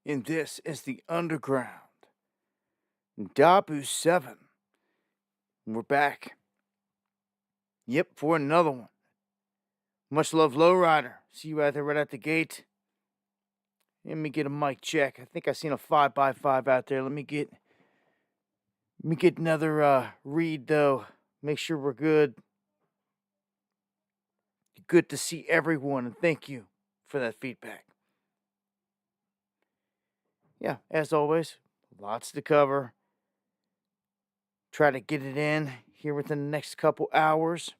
And this is the Underground. Dabu 7. We're back. Yep, for another one. Much love, Lowrider. See you out there right at the gate. Let me get a mic check. I think I seen a 5x5 out there. Let me get another read though. Make sure we're good. Good to see everyone, and thank you for that feedback. Yeah, as always, lots to cover. Try to get it in here within the next couple hours.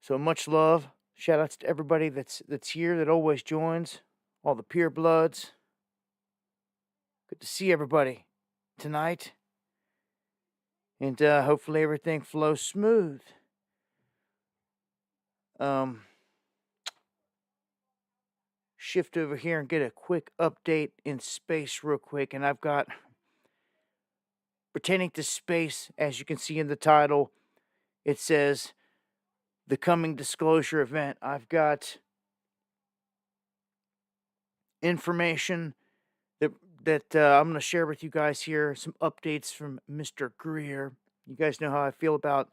So much love. Shout outs to everybody that's here, that always joins. All the pure bloods. Good to see everybody tonight. And hopefully everything flows smooth. Shift over here and get a quick update in space real quick. And I've got, pertaining to space, as you can see in the title, it says the coming disclosure event. I've got information that I'm going to share with you guys here. Some updates from Mr. Greer. You guys know how I feel about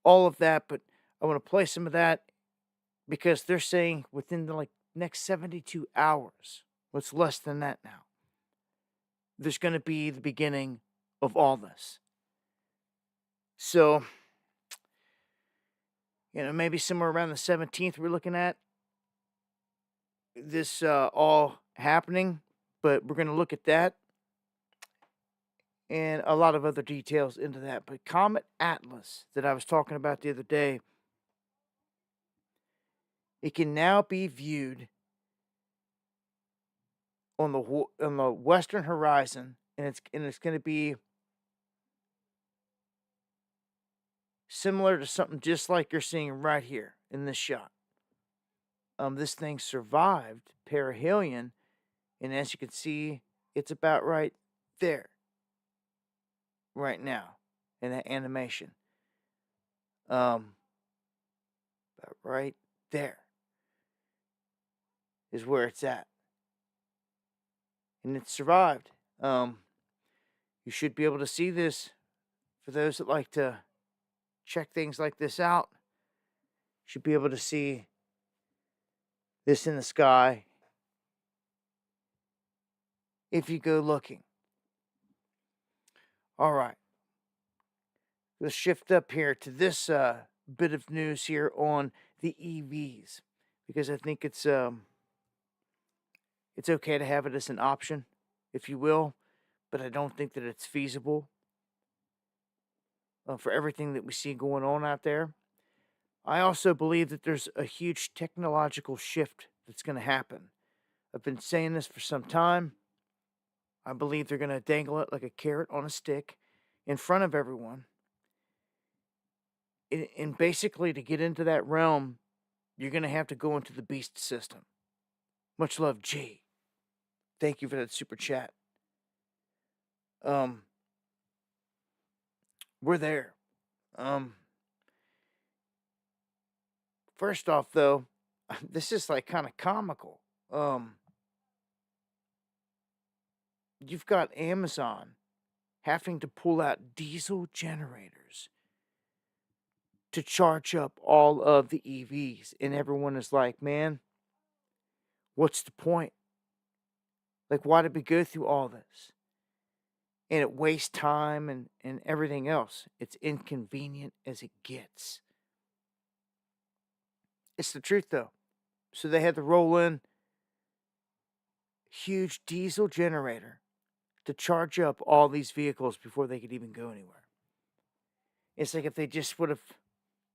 all of that, but I want to play some of that because they're saying within the next 72 hours, what's less than that now, there's going to be the beginning of all this. So, maybe somewhere around the 17th, we're looking at this all happening, but we're going to look at that and a lot of other details into that. But Comet Atlas that I was talking about the other day, it can now be viewed on the western horizon, and it's going to be similar to something just like you're seeing right here in this shot. This thing survived perihelion, and as you can see, it's about right there, right now, in that animation. About right there is where it's at. And it survived. You should be able to see this for those that like to check things like this out. You should be able to see this in the sky if you go looking. All right. Let's shift up here to this bit of news here on the EVs, because I think it's okay to have it as an option, if you will, but I don't think that it's feasible for everything that we see going on out there. I also believe that there's a huge technological shift that's going to happen. I've been saying this for some time. I believe they're going to dangle it like a carrot on a stick in front of everyone. And basically, to get into that realm, you're going to have to go into the beast system. Much love, G. Thank you for that super chat. We're there. First off, though, this is kind of comical. You've got Amazon having to pull out diesel generators to charge up all of the EVs. And everyone is like, man, what's the point? Why did we go through all this? And it wastes time and everything else. It's inconvenient as it gets. It's the truth, though. So they had to roll in huge diesel generator to charge up all these vehicles before they could even go anywhere. It's like if they just would have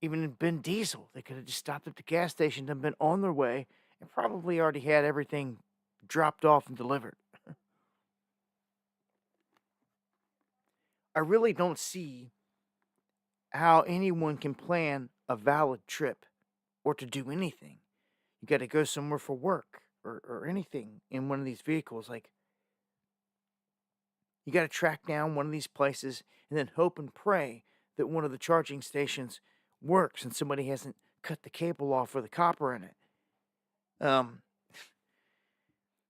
even been diesel, they could have just stopped at the gas station and been on their way and probably already had everything dropped off and delivered. I really don't see how anyone can plan a valid trip or to do anything. You got to go somewhere for work or anything in one of these vehicles. You got to track down one of these places and then hope and pray that one of the charging stations works and somebody hasn't cut the cable off or the copper in it.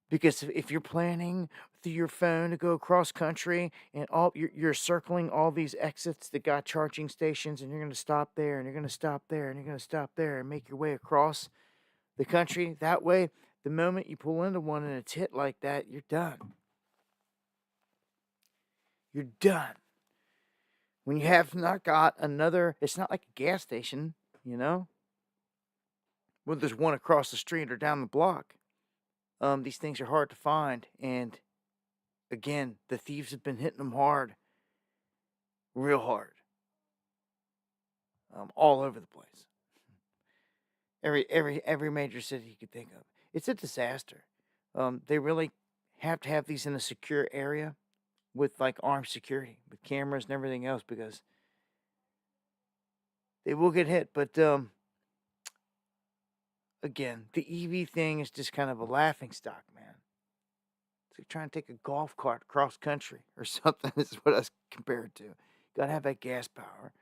Because if you're planning through your phone to go across country and you're circling all these exits that got charging stations, and you're going to stop there and you're going to stop there and you're going to stop there and make your way across the country that way, the moment you pull into one and it's hit like that, you're done. You're done. When you have not got another, it's not like a gas station, you know, where there's one across the street or down the block. These things are hard to find, and again, the thieves have been hitting them hard, real hard, all over the place. Every major city you could think of. It's a disaster. They really have to have these in a secure area with like armed security, with cameras and everything else, because they will get hit. But again, the EV thing is just kind of a laughing stock, man. It's like trying to take a golf cart across country or something. Is what I was compared to. Gotta have that gas power.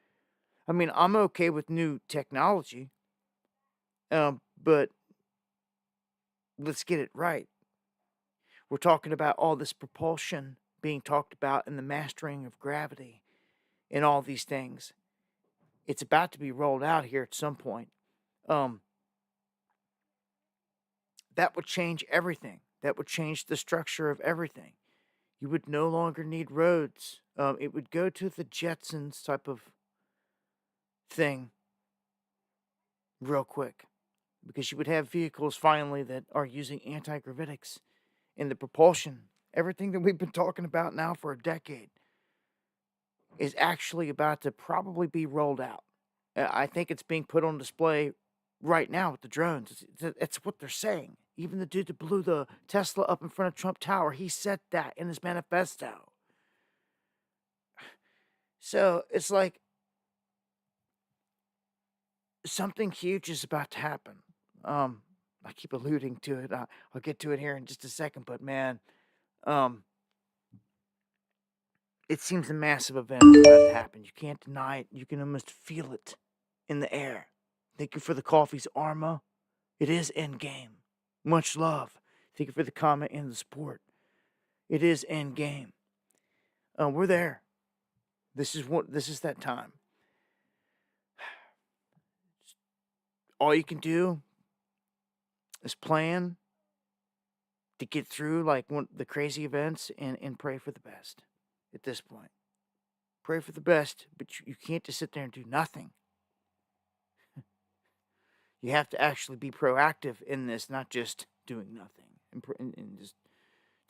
I mean, I'm okay with new technology, but let's get it right. We're talking about all this propulsion being talked about and the mastering of gravity and all these things. It's about to be rolled out here at some point. That would change everything. That would change the structure of everything. You would no longer need roads. It would go to the Jetsons type of thing real quick, because you would have vehicles finally that are using anti-gravitics in the propulsion. Everything that we've been talking about now for a decade is actually about to probably be rolled out. I think it's being put on display right now with the drones. It's what they're saying. Even the dude that blew the Tesla up in front of Trump Tower, he said that in his manifesto. So it's like something huge is about to happen. I keep alluding to it. I'll get to it here in just a second, but man, it seems a massive event is about to happen. You can't deny it. You can almost feel it in the air. Thank you for the coffee's Arma. It is endgame. Much love. Thank you for the comment and the support. It is endgame. We're there. This is that time. All you can do is plan to get through like the crazy events and pray for the best at this point. Pray for the best, but you can't just sit there and do nothing. You have to actually be proactive in this, not just doing nothing. And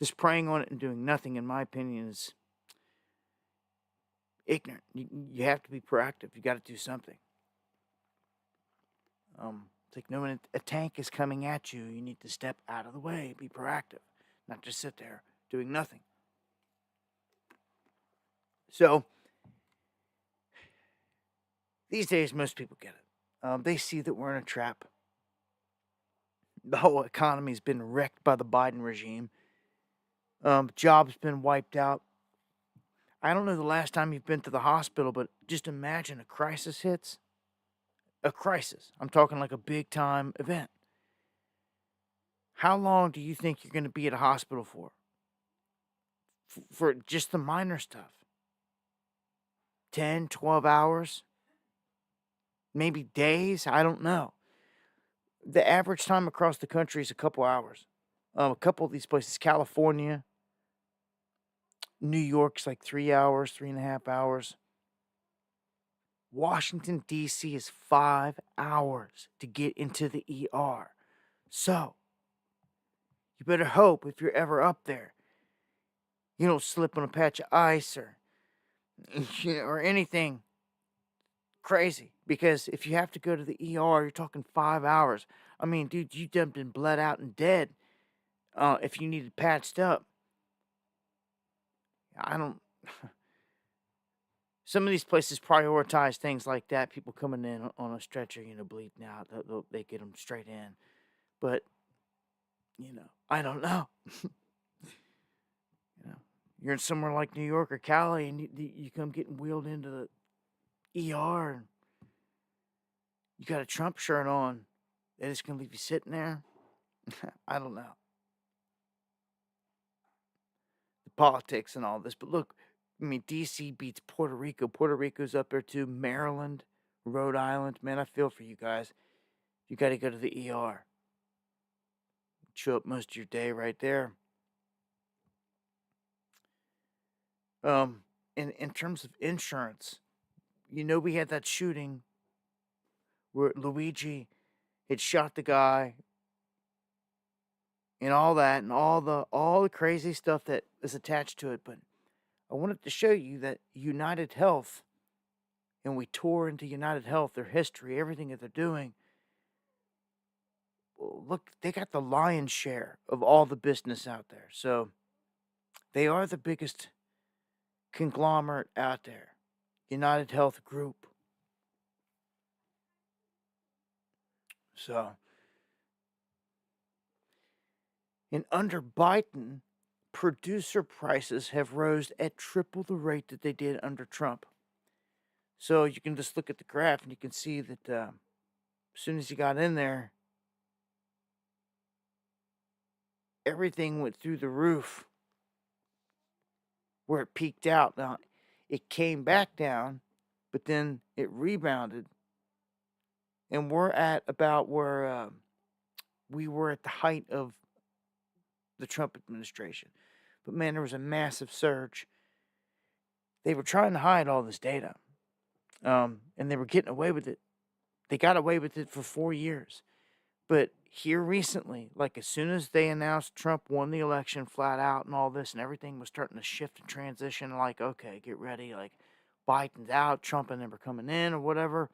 just praying on it and doing nothing, in my opinion, is ignorant. You have to be proactive. You got to do something. It's like knowing a tank is coming at you, you need to step out of the way, be proactive, not just sit there doing nothing. So, these days, most people get it. They see that we're in a trap. The whole economy's been wrecked by the Biden regime. Jobs been wiped out. I don't know the last time you've been to the hospital, but just imagine a crisis hits. A crisis. I'm talking like a big time event. How long do you think you're going to be at a hospital for? For just the minor stuff? 10, 12 hours? Maybe days? I don't know. The average time across the country is a couple hours. A couple of these places, California, New York's like 3 hours, 3.5 hours. Washington, D.C. is 5 hours to get into the ER. So, you better hope if you're ever up there, you don't slip on a patch of ice or anything crazy. Because if you have to go to the ER, you're talking 5 hours. I mean, dude, you done been bled out and dead if you needed patched up. I don't... Some of these places prioritize things like that. People coming in on a stretcher, bleeding out. They get them straight in. But, I don't know. You're in somewhere like New York or Cali, and you come getting wheeled into the ER, and you got a Trump shirt on. They're just going to leave you sitting there? I don't know. politics and all this. But look, I mean, D.C. beats Puerto Rico. Puerto Rico's up there too. Maryland, Rhode Island. Man, I feel for you guys. You got to go to the ER. Chew up most of your day right there. In terms of insurance, we had that shooting where Luigi had shot the guy and all that and all the crazy stuff that is attached to it. But I wanted to show you that United Health, and we tore into United Health, their history, everything that they're doing. Well, look, they got the lion's share of all the business out there. So they are the biggest conglomerate out there. United Health Group. So, and under Biden, producer prices have rose at triple the rate that they did under Trump. So you can just look at the graph and you can see that as soon as he got in there, everything went through the roof where it peaked out. Now, it came back down, but then it rebounded. And we're at about where we were at the height of the Trump administration. But man, there was a massive surge. They were trying to hide all this data. And they were getting away with it. They got away with it for 4 years. But here recently, like as soon as they announced Trump won the election flat out and all this and everything was starting to shift and transition, like, okay, get ready, like Biden's out, Trump and them are coming in or whatever.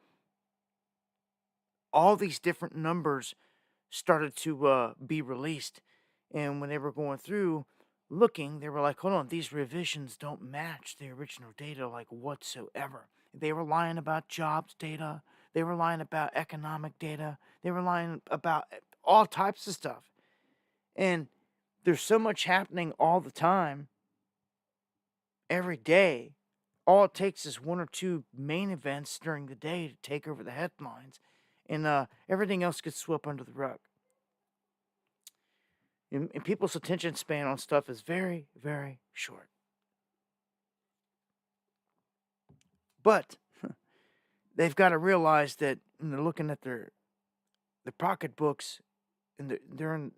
All these different numbers started to be released. And when they were going through looking, they were like, hold on, these revisions don't match the original data like whatsoever. They were lying about jobs data. They were lying about economic data. They were lying about all types of stuff. And there's so much happening all the time, every day. All it takes is one or two main events during the day to take over the headlines. And everything else gets swept under the rug. And people's attention span on stuff is very, very short. But they've got to realize that when they're looking at their pocketbooks and they're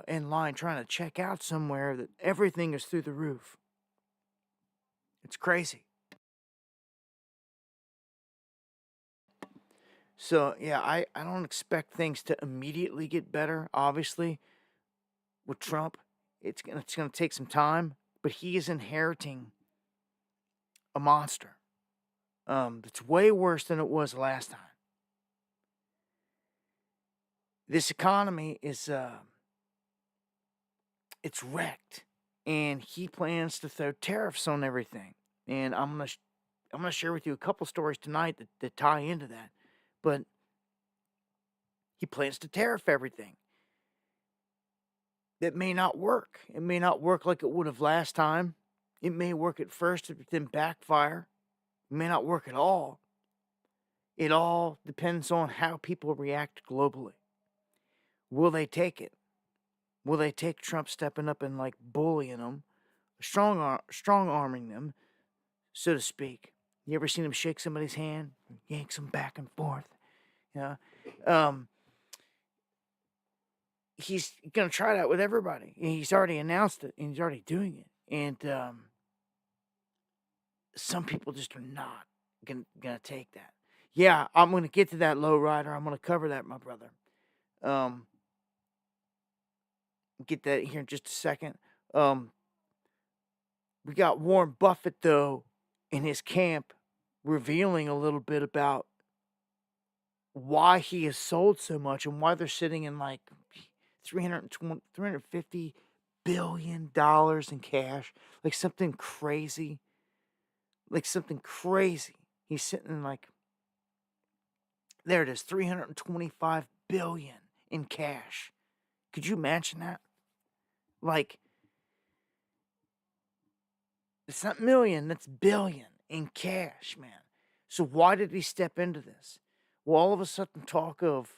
in line trying to check out somewhere, that everything is through the roof. It's crazy. So, yeah, I don't expect things to immediately get better, obviously. With Trump, it's gonna take some time, but he is inheriting a monster that's way worse than it was last time. This economy is it's wrecked, and he plans to throw tariffs on everything. And I'm gonna share with you a couple stories tonight that tie into that. But he plans to tariff everything. That may not work. It may not work like it would have last time. It may work at first, but then backfire. It may not work at all. It all depends on how people react globally. Will they take it? Will they take Trump stepping up and like bullying them, strong arming them, so to speak? You ever seen him shake somebody's hand, yanks them back and forth? Yeah. He's going to try that with everybody. He's already announced it, and he's already doing it. And some people just are not going to take that. Yeah, I'm going to get to that low rider. I'm going to cover that, my brother. Get that here in just a second. We got Warren Buffett, though, in his camp, revealing a little bit about why he has sold so much and why they're sitting in like $350 billion in cash. Like something crazy. He's sitting in like, there it is, $325 billion in cash. Could you imagine that? Like, it's not million, that's billion in cash, man. So why did he step into this? Well, all of a sudden talk of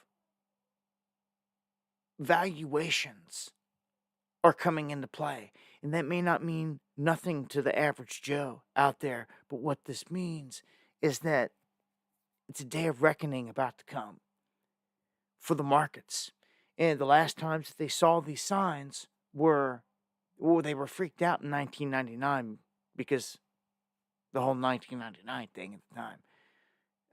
valuations are coming into play. And that may not mean nothing to the average Joe out there, but what this means is that it's a day of reckoning about to come for the markets. And the last times that they saw these signs were, well, they were freaked out in 1999 because the whole 1999 thing at the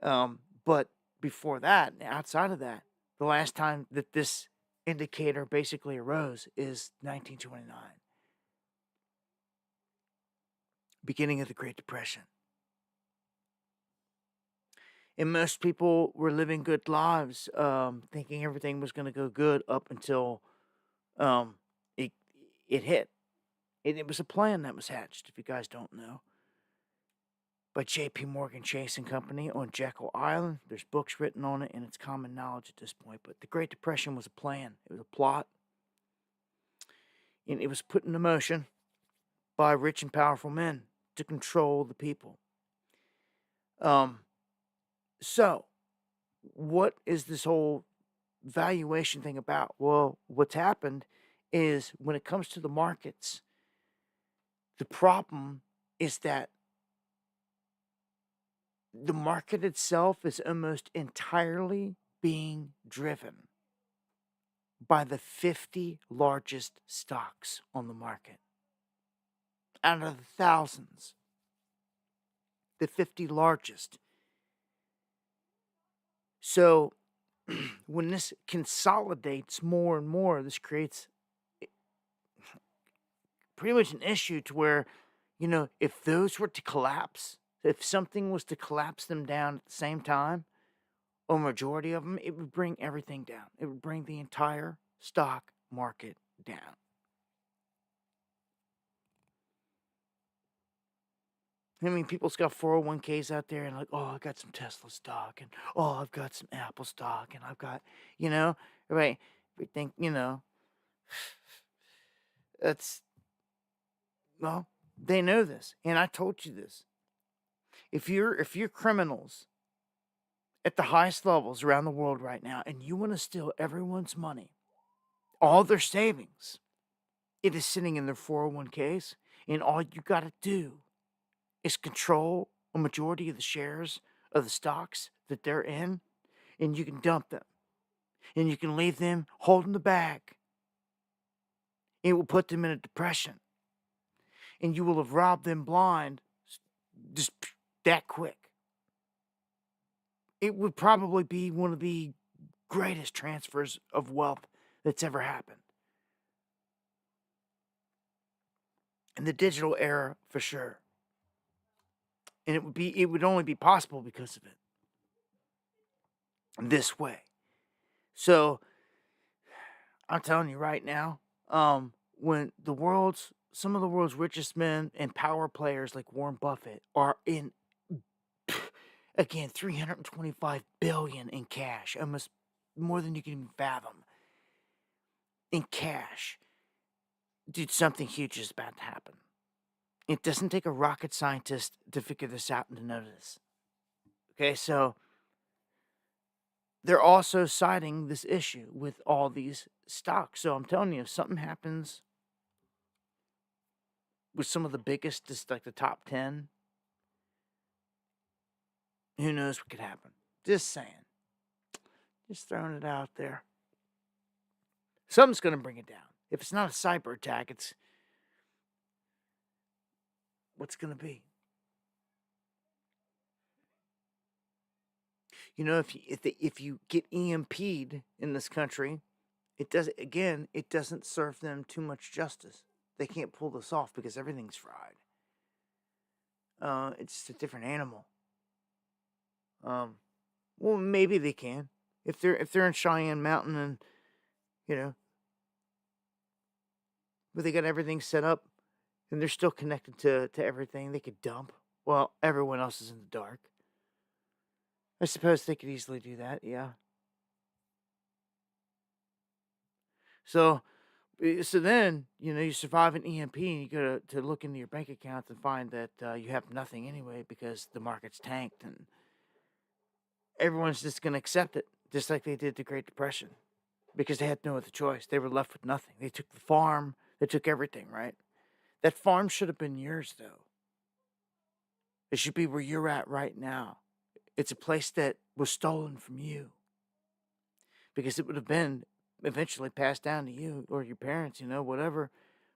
time. But before that, outside of that, the last time that this indicator basically arose is 1929, beginning of the Great Depression. And most people were living good lives, thinking everything was going to go good up until it hit. And it was a plan that was hatched, if you guys don't know, by J.P. Morgan Chase and Company on Jekyll Island. There's books written on it, and it's common knowledge at this point. But the Great Depression was a plan. It was a plot. And it was put into motion by rich and powerful men to control the people. So, what is this whole valuation thing about? Well, what's happened is when it comes to the markets, the problem is that the market itself is almost entirely being driven by the 50 largest stocks on the market. Out of the thousands, the 50 largest. So when this consolidates more and more, this creates pretty much an issue to where, if those were to collapse, if something was to collapse them down at the same time, or majority of them, it would bring everything down. It would bring the entire stock market down. I mean, people's got 401ks out there and like, oh, I got some Tesla stock, and oh, I've got some Apple stock, and I've got, right? We think, that's, well, they know this, and I told you this. If you're criminals at the highest levels around the world right now, and you want to steal everyone's money, all their savings, it is sitting in their 401ks, and all you got to do is control a majority of the shares of the stocks that they're in, and you can dump them, and you can leave them holding the bag. It will put them in a depression, and you will have robbed them blind just that quick. It would probably be one of the greatest transfers of wealth that's ever happened. In the digital era, for sure. And it would only be possible because of it. This way. So, I'm telling you right now, when some of the world's richest men and power players like Warren Buffett are in, again, $325 billion in cash, almost more than you can even fathom, in cash, dude, something huge is about to happen. It doesn't take a rocket scientist to figure this out and to know this. Okay, so they're also citing this issue with all these stocks. So I'm telling you, if something happens with some of the biggest, just like the top 10, who knows what could happen. Just saying. Just throwing it out there. Something's going to bring it down. If it's not a cyber attack, it's what's going to be. If you get EMP'd in this country, it doesn't serve them too much justice. They can't pull this off because everything's fried. It's just a different animal. Well, maybe they can if they're in Cheyenne Mountain and but they got everything set up and they're still connected to everything. They could dump. Well, everyone else is in the dark. I suppose they could easily do that, yeah. So then, you survive an EMP and you go to look into your bank account and find that you have nothing anyway because the market's tanked and everyone's just going to accept it, just like they did the Great Depression, because they had no other choice. They were left with nothing. They took the farm, They took everything, right? That farm should have been yours, though. It should be where you're at right now. It's a place that was stolen from you because it would have been eventually passed down to you or your parents, whatever.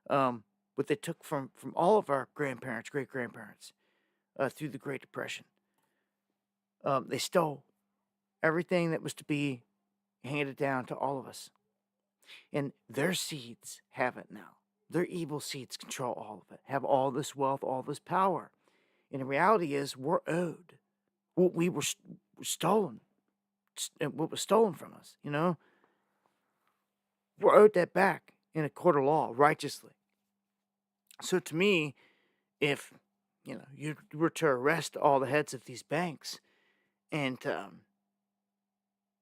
What they took from all of our grandparents, great grandparents, through the Great Depression. They stole everything that was to be handed down to all of us. And their seeds have it now. Their evil seeds control all of it, have all this wealth, all this power. And the reality is, we're owed what we were stolen, what was stolen from us, We're owed that back in a court of law, righteously. So to me, if, you were to arrest all the heads of these banks and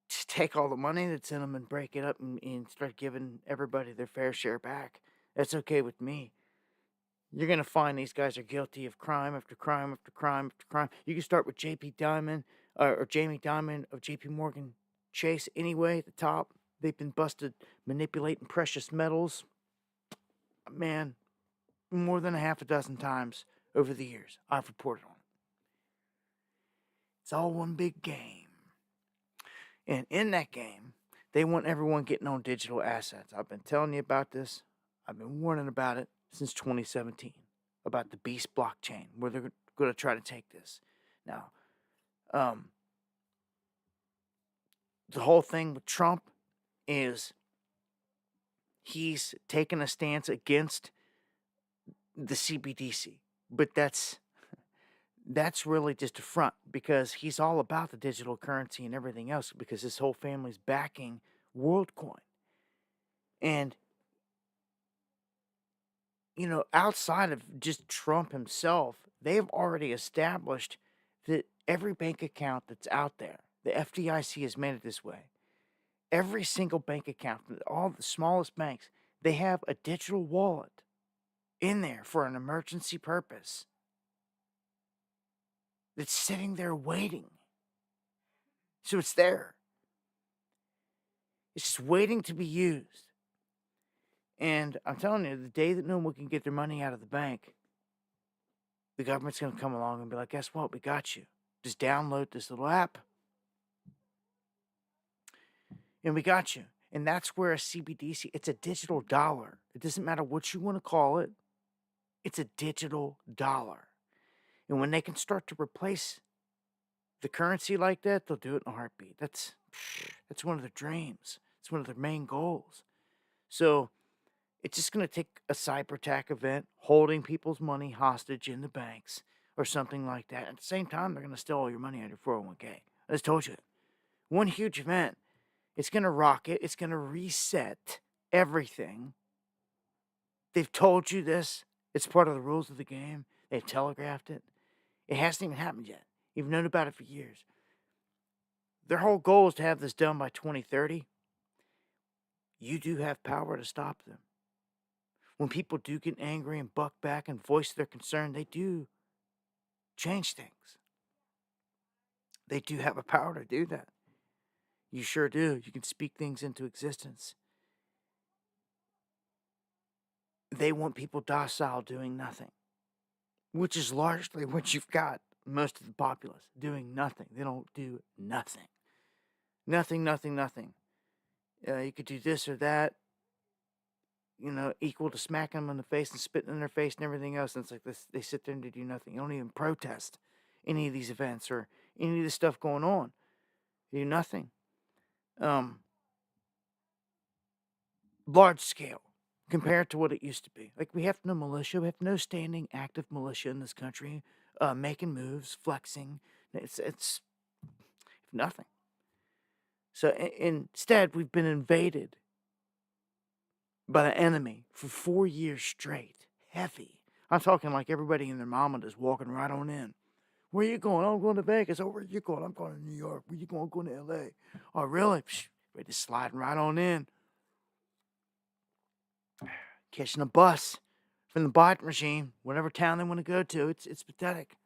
just take all the money that's in them and break it up and start giving everybody their fair share back, that's okay with me. You're going to find these guys are guilty of crime after crime after crime after crime. You can start with J.P. Diamond or Jamie Dimon of J.P. Morgan Chase anyway at the top. They've been busted manipulating precious metals, man, more than a half a dozen times over the years. I've reported on it. It's all one big game. And in that game, they want everyone getting on digital assets. I've been telling you about this. I've been warning about it since 2017, about the Beast blockchain, where they're going to try to take this. Now, the whole thing with Trump is he's taken a stance against the CBDC, but that's really just a front, because he's all about the digital currency and everything else, because his whole family's backing WorldCoin. And outside of just Trump himself, they've already established that every bank account that's out there, the FDIC has made it this way. Every single bank account, all the smallest banks, they have a digital wallet in there for an emergency purpose that's sitting there waiting. So it's there. It's just waiting to be used. And I'm telling you, the day that no one can get their money out of the bank, the government's going to come along and be like, guess what? We got you. Just download this little app. And we got you. And that's where a CBDC, it's a digital dollar. It doesn't matter what you want to call it. It's a digital dollar. And when they can start to replace the currency like that, they'll do it in a heartbeat. That's one of their dreams. It's one of their main goals. So it's just going to take a cyber attack event, holding people's money hostage in the banks or something like that. At the same time, they're going to steal all your money out of your 401k. I just told you. One huge event. It's going to rock it. It's going to reset everything. They've told you this. It's part of the rules of the game. They've telegraphed it. It hasn't even happened yet. You've known about it for years. Their whole goal is to have this done by 2030. You do have power to stop them. When people do get angry and buck back and voice their concern, they do change things. They do have a power to do that. You sure do. You can speak things into existence. They want people docile, doing nothing, which is largely what you've got. Most of the populace doing nothing. They don't do nothing. Nothing. You could do this or that, equal to smacking them in the face and spitting in their face and everything else. And it's like this, they sit there and they do nothing. You don't even protest any of these events or any of this stuff going on. You do nothing. Large scale compared to what it used to be. Like, we have no militia. We have no standing active militia in this country making moves, flexing. It's nothing. So instead, we've been invaded by the enemy for 4 years straight. Heavy. I'm talking like everybody and their mama just walking right on in. Where you going? I'm going to Vegas. Oh, where you going? I'm going to New York. Where you going? I'm going to L.A. Oh, really? Psh, we're just sliding right on in. Catching a bus from the Biden regime, whatever town they want to go to. It's pathetic.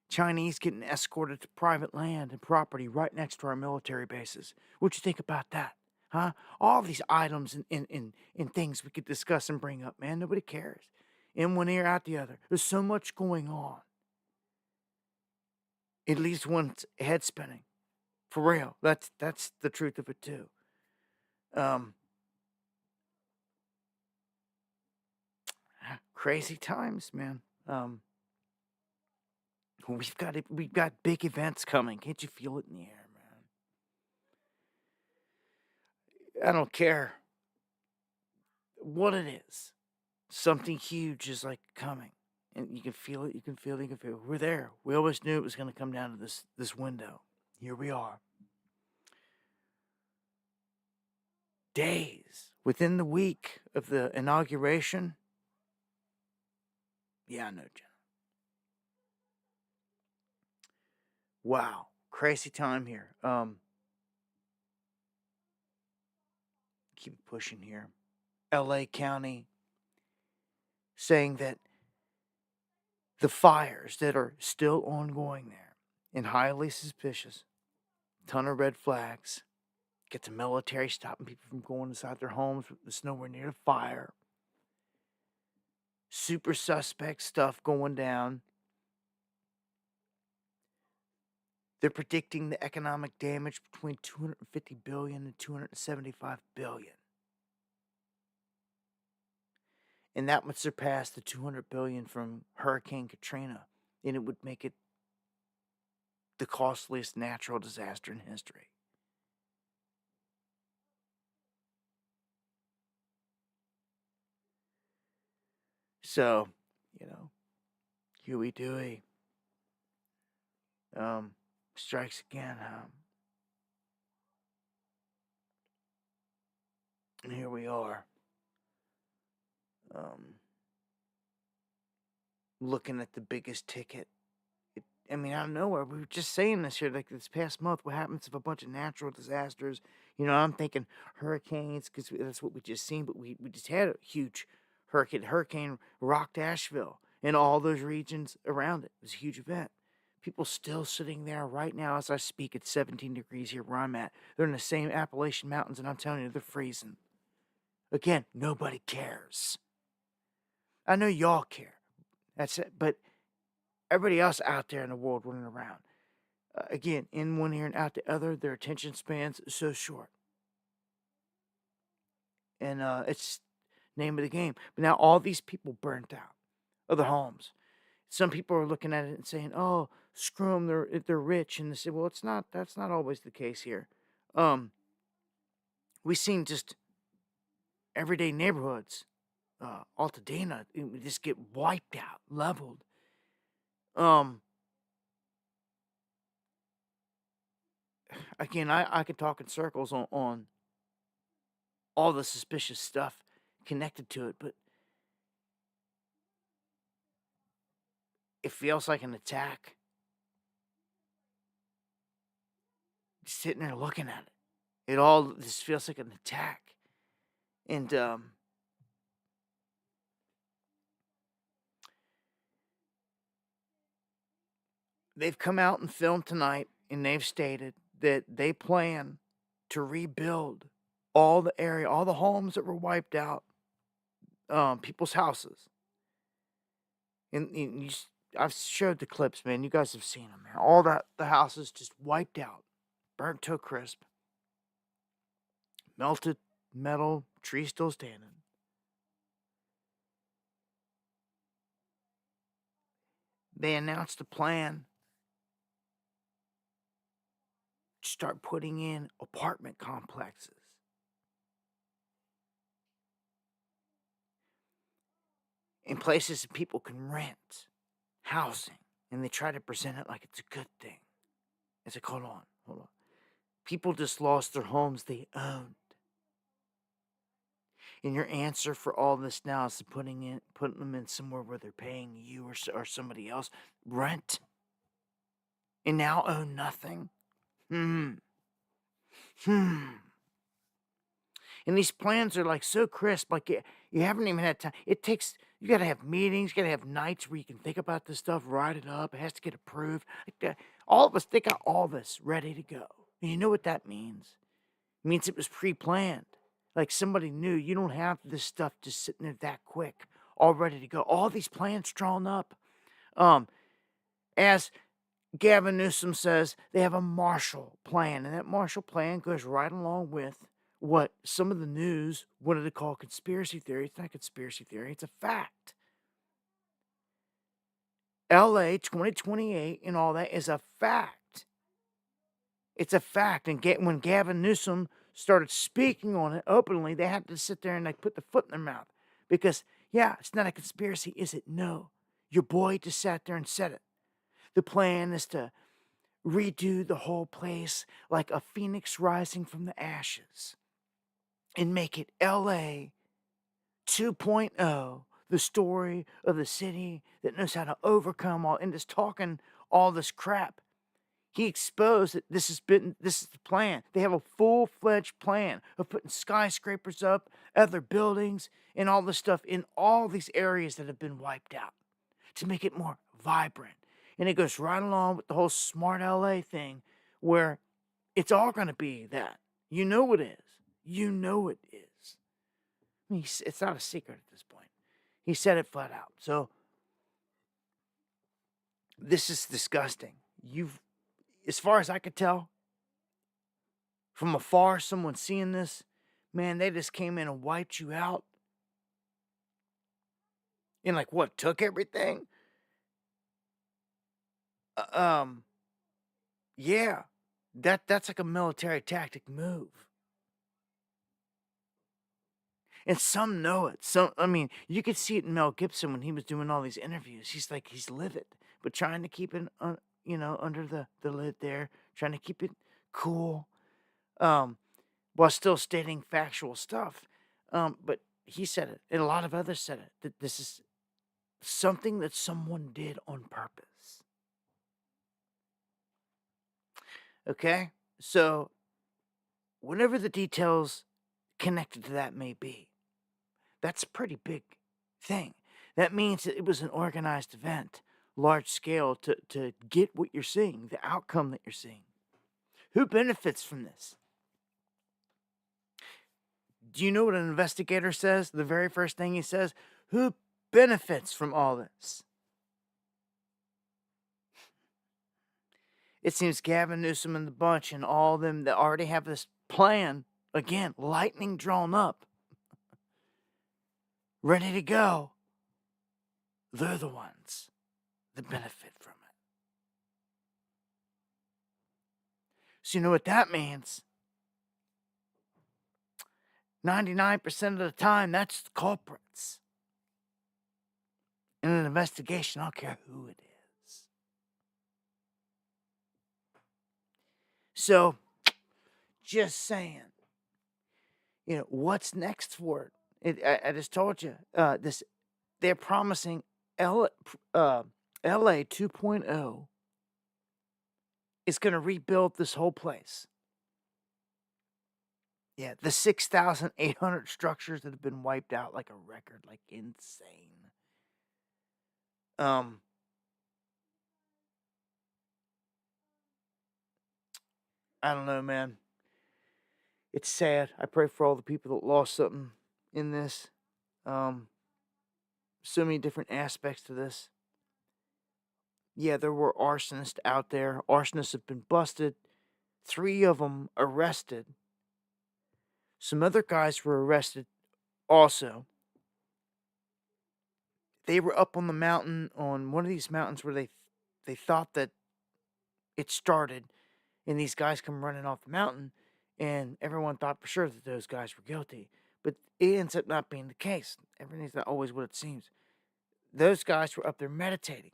Chinese getting escorted to private land and property right next to our military bases. What you think about that? Huh? All these items and things we could discuss and bring up, man. Nobody cares. In one ear, out the other. There's so much going on. It leaves one's head spinning. For real. That's the truth of it too. Crazy times, man. We've got big events coming. Can't you feel it in the air, man? I don't care what it is. Something huge is like coming. And you can feel it, you can feel it, you can feel it. We're there. We always knew it was gonna come down to this window. Here we are. Days within the week of the inauguration. Yeah, I know, Jenna. Wow. Crazy time here. Keep pushing here. LA County saying that the fires that are still ongoing there and highly suspicious, ton of red flags, get the military stopping people from going inside their homes. It's nowhere near the fire. Super suspect stuff going down. They're predicting the economic damage between $250 billion and $275 billion. And that would surpass the $200 billion from Hurricane Katrina. And it would make it the costliest natural disaster in history. So, Huey Dewey strikes again, and here we are. Looking at the biggest ticket. Out of nowhere, we were just saying this here, like this past month, what happens if a bunch of natural disasters, I'm thinking hurricanes, because that's what we just seen, but we just had a huge hurricane. Hurricane rocked Asheville and all those regions around it. It was a huge event. People still sitting there right now as I speak at 17 degrees here where I'm at. They're in the same Appalachian Mountains, and I'm telling you, they're freezing. Again, nobody cares. I know y'all care. That's it. But everybody else out there in the world running around, again, in one ear and out the other, their attention spans so short. And it's name of the game. But now all these people burnt out of their homes. Some people are looking at it and saying, "Oh, screw them, they're rich." And they say, "Well, it's not. That's not always the case here." We've seen just everyday neighborhoods, Altadena, just get wiped out, leveled. Again, I could talk in circles on all the suspicious stuff connected to it, but it feels like an attack. Just sitting there looking at it. It all just feels like an attack. And they've come out and filmed tonight, and they've stated that they plan to rebuild all the area, all the homes that were wiped out, people's houses. And I've showed the clips, man. You guys have seen them, man. All the houses just wiped out, burnt to a crisp, melted metal, tree still standing. They announced a plan to start putting in apartment complexes. In places that people can rent housing, and they try to present it like it's a good thing. It's like, hold on. People just lost their homes they owned. And your answer for all this now is to putting them in somewhere where they're paying you or somebody else rent, and now own nothing. And these plans are like so crisp, like you haven't even had time. You got to have meetings, you got to have nights where you can think about this stuff, write it up. It has to get approved. All of us, they got all this ready to go. And you know what that means? It means it was pre-planned. Like somebody knew. You don't have this stuff just sitting there that quick, all ready to go. All these plans drawn up. As Gavin Newsom says, they have a Marshall Plan, and that Marshall Plan goes right along with what some of the news wanted to call conspiracy theory. It's not conspiracy theory, it's a fact. LA 2028 and all that is a fact. It's a fact. And when Gavin Newsom started speaking on it openly, they had to sit there and like put the foot in their mouth. Because, yeah, it's not a conspiracy, is it? No. Your boy just sat there and said it. The plan is to redo the whole place like a phoenix rising from the ashes and make it LA 2.0, the story of the city that knows how to overcome all, and just talking all this crap. He exposed that this is the plan. They have a full-fledged plan of putting skyscrapers up, other buildings, and all this stuff in all these areas that have been wiped out to make it more vibrant. And it goes right along with the whole smart LA thing where it's all going to be that. You know it is. You know it is. I mean, it's not a secret at this point. He said it flat out. So this is disgusting. As far as I could tell, from afar, someone seeing this, man, they just came in and wiped you out. And like what, took everything? Yeah, that's like a military tactic move. And some know it. You could see it in Mel Gibson when he was doing all these interviews. He's livid, but trying to keep it, under the lid there, trying to keep it cool, while still stating factual stuff. But he said it, and a lot of others said it, that this is something that someone did on purpose. Okay? So, whatever the details connected to that may be, that's a pretty big thing. That means that it was an organized event, large scale, to get what you're seeing, the outcome that you're seeing. Who benefits from this? Do you know what an investigator says? The very first thing he says, who benefits from all this? It seems Gavin Newsom and the bunch and all of them that already have this plan, again, lightning drawn up, ready to go, they're the ones that benefit from it. So you know what that means? 99% of the time, that's the culprits. In an investigation, I don't care who it is. So, just saying, what's next for it? I just told you, they're promising LA 2.0 is going to rebuild this whole place. Yeah, the 6,800 structures that have been wiped out like a record, like insane. I don't know, man. It's sad. I pray for all the people that lost something in this. So many different aspects to this. Yeah, there were arsonists out there. Arsonists have been busted. 3 of them arrested. Some other guys were arrested also. They were up on the mountain, on one of these mountains where they thought that it started, and these guys come running off the mountain, and everyone thought for sure that those guys were guilty. But it ends up not being the case. Everything's not always what it seems. Those guys were up there meditating,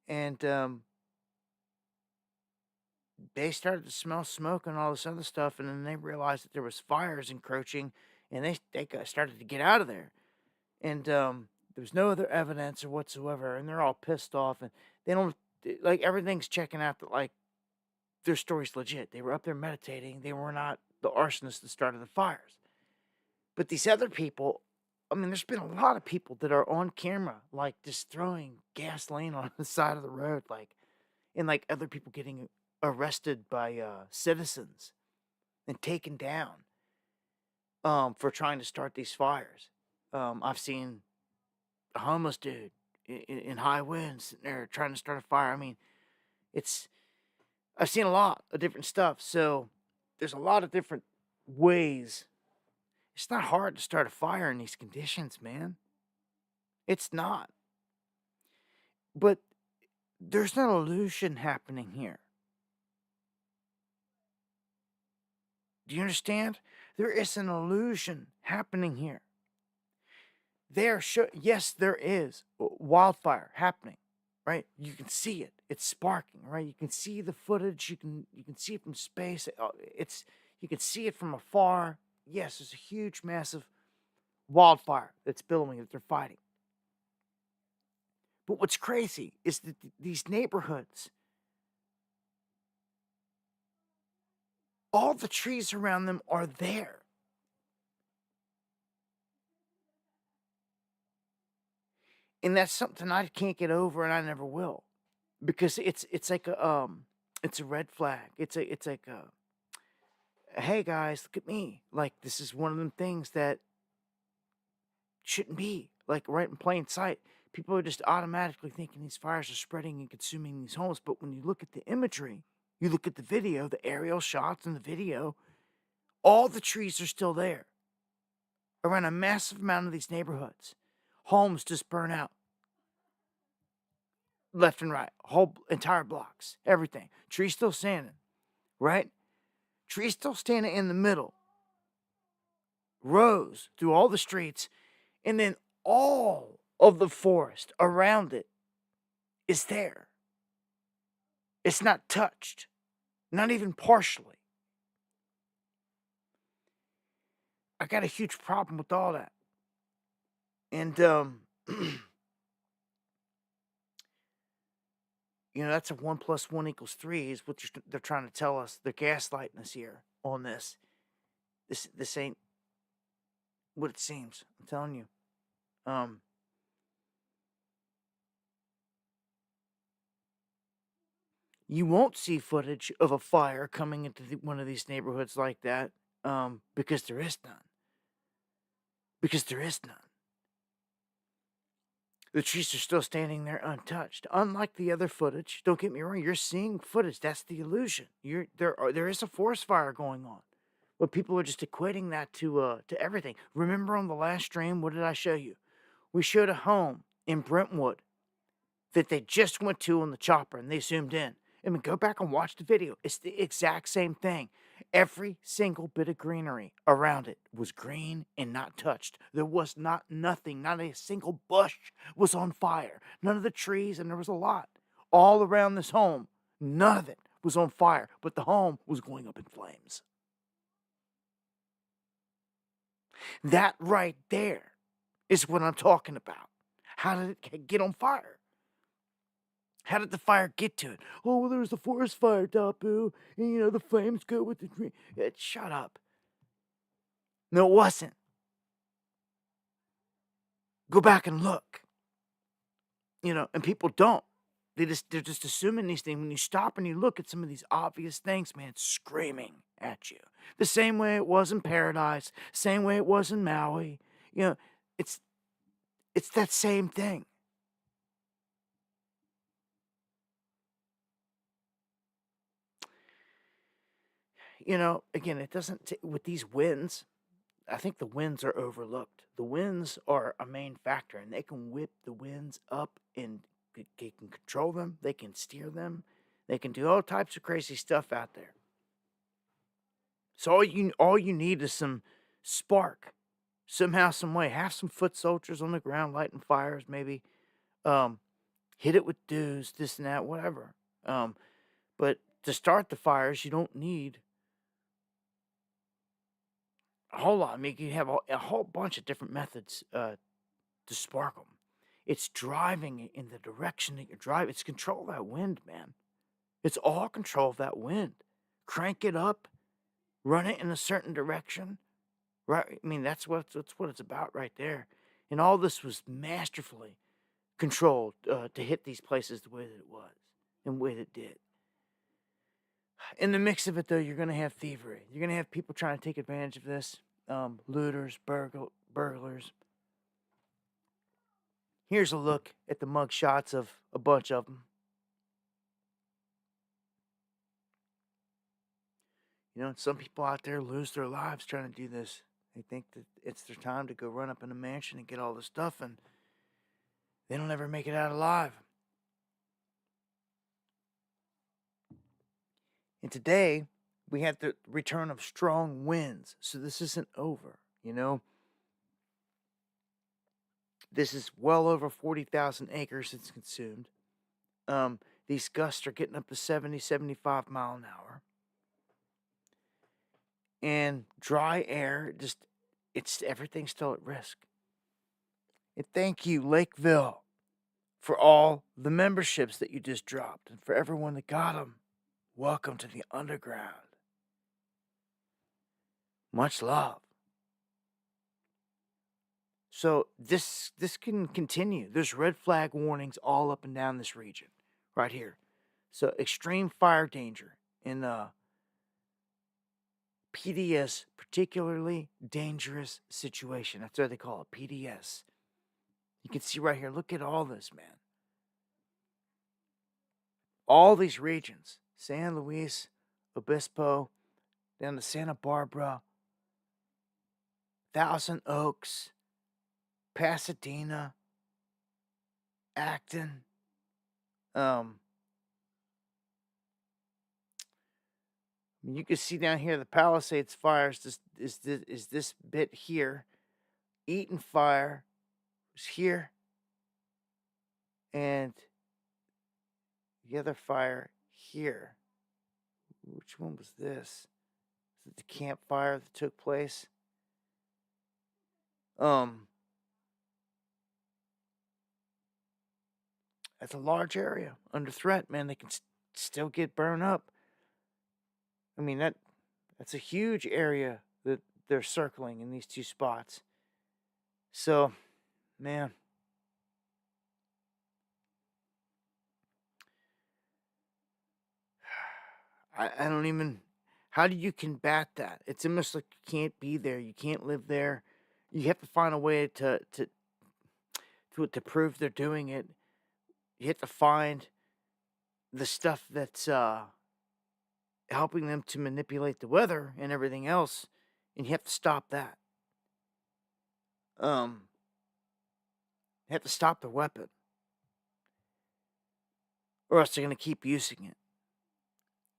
and they started to smell smoke and all this other stuff, and then they realized that there was fires encroaching, and they started to get out of there. And there was no other evidence or whatsoever, and they're all pissed off, and they don't, like, everything's checking out that, like, their story's legit. They were up there meditating. They were not the arsonists that started the fires. But these other people, there's been a lot of people that are on camera, like, just throwing gasoline on the side of the road, like, and, other people getting arrested by citizens and taken down. for trying to start these fires. I've seen a homeless dude in high winds sitting there trying to start a fire. I mean, it's I've seen a lot of different stuff. So there's a lot of different ways. It's not hard to start a fire in these conditions, man. It's not. But there's an illusion happening here. Do you understand? There is an illusion happening here. Yes, there is wildfire happening, right? You can see it. It's sparking, right? You can see the footage. You can see it from space. You can see it from afar. Yes, there's a huge, massive wildfire that's billowing that they're fighting. But what's crazy is that these neighborhoods, all the trees around them are there. And that's something I can't get over, and I never will, because it's like it's a red flag. It's like hey guys, look at me. Like, this is one of them things that shouldn't be like right in plain sight. People are just automatically thinking these fires are spreading and consuming these homes. But when you look at the imagery, you look at the video, the aerial shots in the video, all the trees are still there around a massive amount of these neighborhoods. Homes just burn out left and right, whole entire blocks, everything. Trees still standing, right? Trees still standing in the middle, rows through all the streets, and then all of the forest around it is there. It's not touched, not even partially. I got a huge problem with all that. And, that's a 1 + 1 = 3 is what they're trying to tell us. They're gaslighting us here on this. This ain't what it seems. I'm telling you. You won't see footage of a fire coming into one of these neighborhoods like that, because there is none. Because there is none. The trees are still standing there untouched. Unlike the other footage, don't get me wrong, you're seeing footage. That's the illusion. There is a forest fire going on, but people are just equating that to everything. Remember on the last stream, what did I show you? We showed a home in Brentwood that they just went to on the chopper, and they zoomed in. I mean, go back and watch the video. It's the exact same thing. Every single bit of greenery around it was green and not touched. There was nothing, not a single bush was on fire. None of the trees, and there was a lot all around this home. None of it was on fire, but the home was going up in flames. That right there is what I'm talking about. How did it get on fire? How did the fire get to it? Oh, well, there was a forest fire, Dapu, and the flames go with the green. Shut up. No, it wasn't. Go back and look. And people don't. They're just assuming these things. When you stop and you look at some of these obvious things, man, it's screaming at you. The same way it was in Paradise, same way it was in Maui. It's that same thing. Again, it doesn't, with these winds, I think the winds are overlooked. The winds are a main factor, and they can whip the winds up, and they can control them. They can steer them. They can do all types of crazy stuff out there. So all you need is some spark, somehow, some way. Have some foot soldiers on the ground lighting fires, maybe. Hit it with dews, this and that, whatever. But to start the fires, you don't need a whole lot. I mean, you have a whole bunch of different methods to spark them. It's driving it in the direction that you're driving. It's control of that wind, man. It's all control of that wind. Crank it up, run it in a certain direction. Right? I mean, that's what it's about right there. And all this was masterfully controlled to hit these places the way that it was and the way that it did. In the mix of it, though, you're going to have thievery. You're going to have people trying to take advantage of this. looters, burglars. Here's a look at the mug shots of a bunch of them. You know, some people out there lose their lives trying to do this. They think that it's their time to go run up in a mansion and get all the stuff, and they don't ever make it out alive. And today, we had the return of strong winds, so this isn't over, you know? This is well over 40,000 acres it's consumed. These gusts are getting up to 70, 75 mile an hour. And dry air, everything's still at risk. And thank you, Lakeville, for all the memberships that you just dropped. And for everyone that got them, welcome to the underground. Much love. So this can continue. There's red flag warnings all up and down this region, right here. So extreme fire danger in PDS, particularly dangerous situation. That's what they call it, PDS. You can see right here. Look at all this, man. All these regions: San Luis Obispo, down to Santa Barbara, Thousand Oaks, Pasadena, Acton. You can see down here the Palisades fires. This is this bit here. Eaton fire was here, and the other fire here. Which one was this? Is it the campfire that took place? That's a large area under threat, man. They can still get burned up. I mean, that's a huge area that they're circling in these two spots. So, man, I don't even. How do you combat that? It's almost like you can't be there. You can't live there. You have to find a way to prove they're doing it. You have to find the stuff that's helping them to manipulate the weather and everything else, and you have to stop that. You have to stop the weapon, or else they're going to keep using it.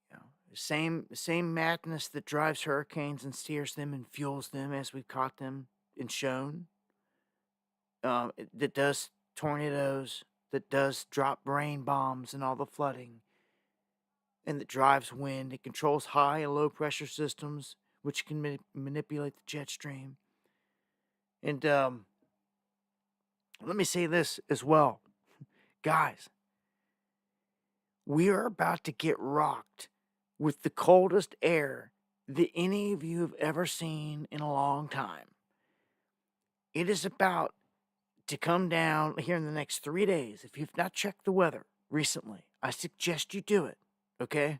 You know, same madness that drives hurricanes and steers them and fuels them, as we've caught them and shown. That does tornadoes, that does drop rain bombs and all the flooding, and that drives wind. It controls high and low pressure systems, which can manipulate the jet stream. And let me say this as well. Guys, we are about to get rocked with the coldest air that any of you have ever seen in a long time. It is about to come down here in the next 3 days. If you've not checked the weather recently, I suggest you do it, okay?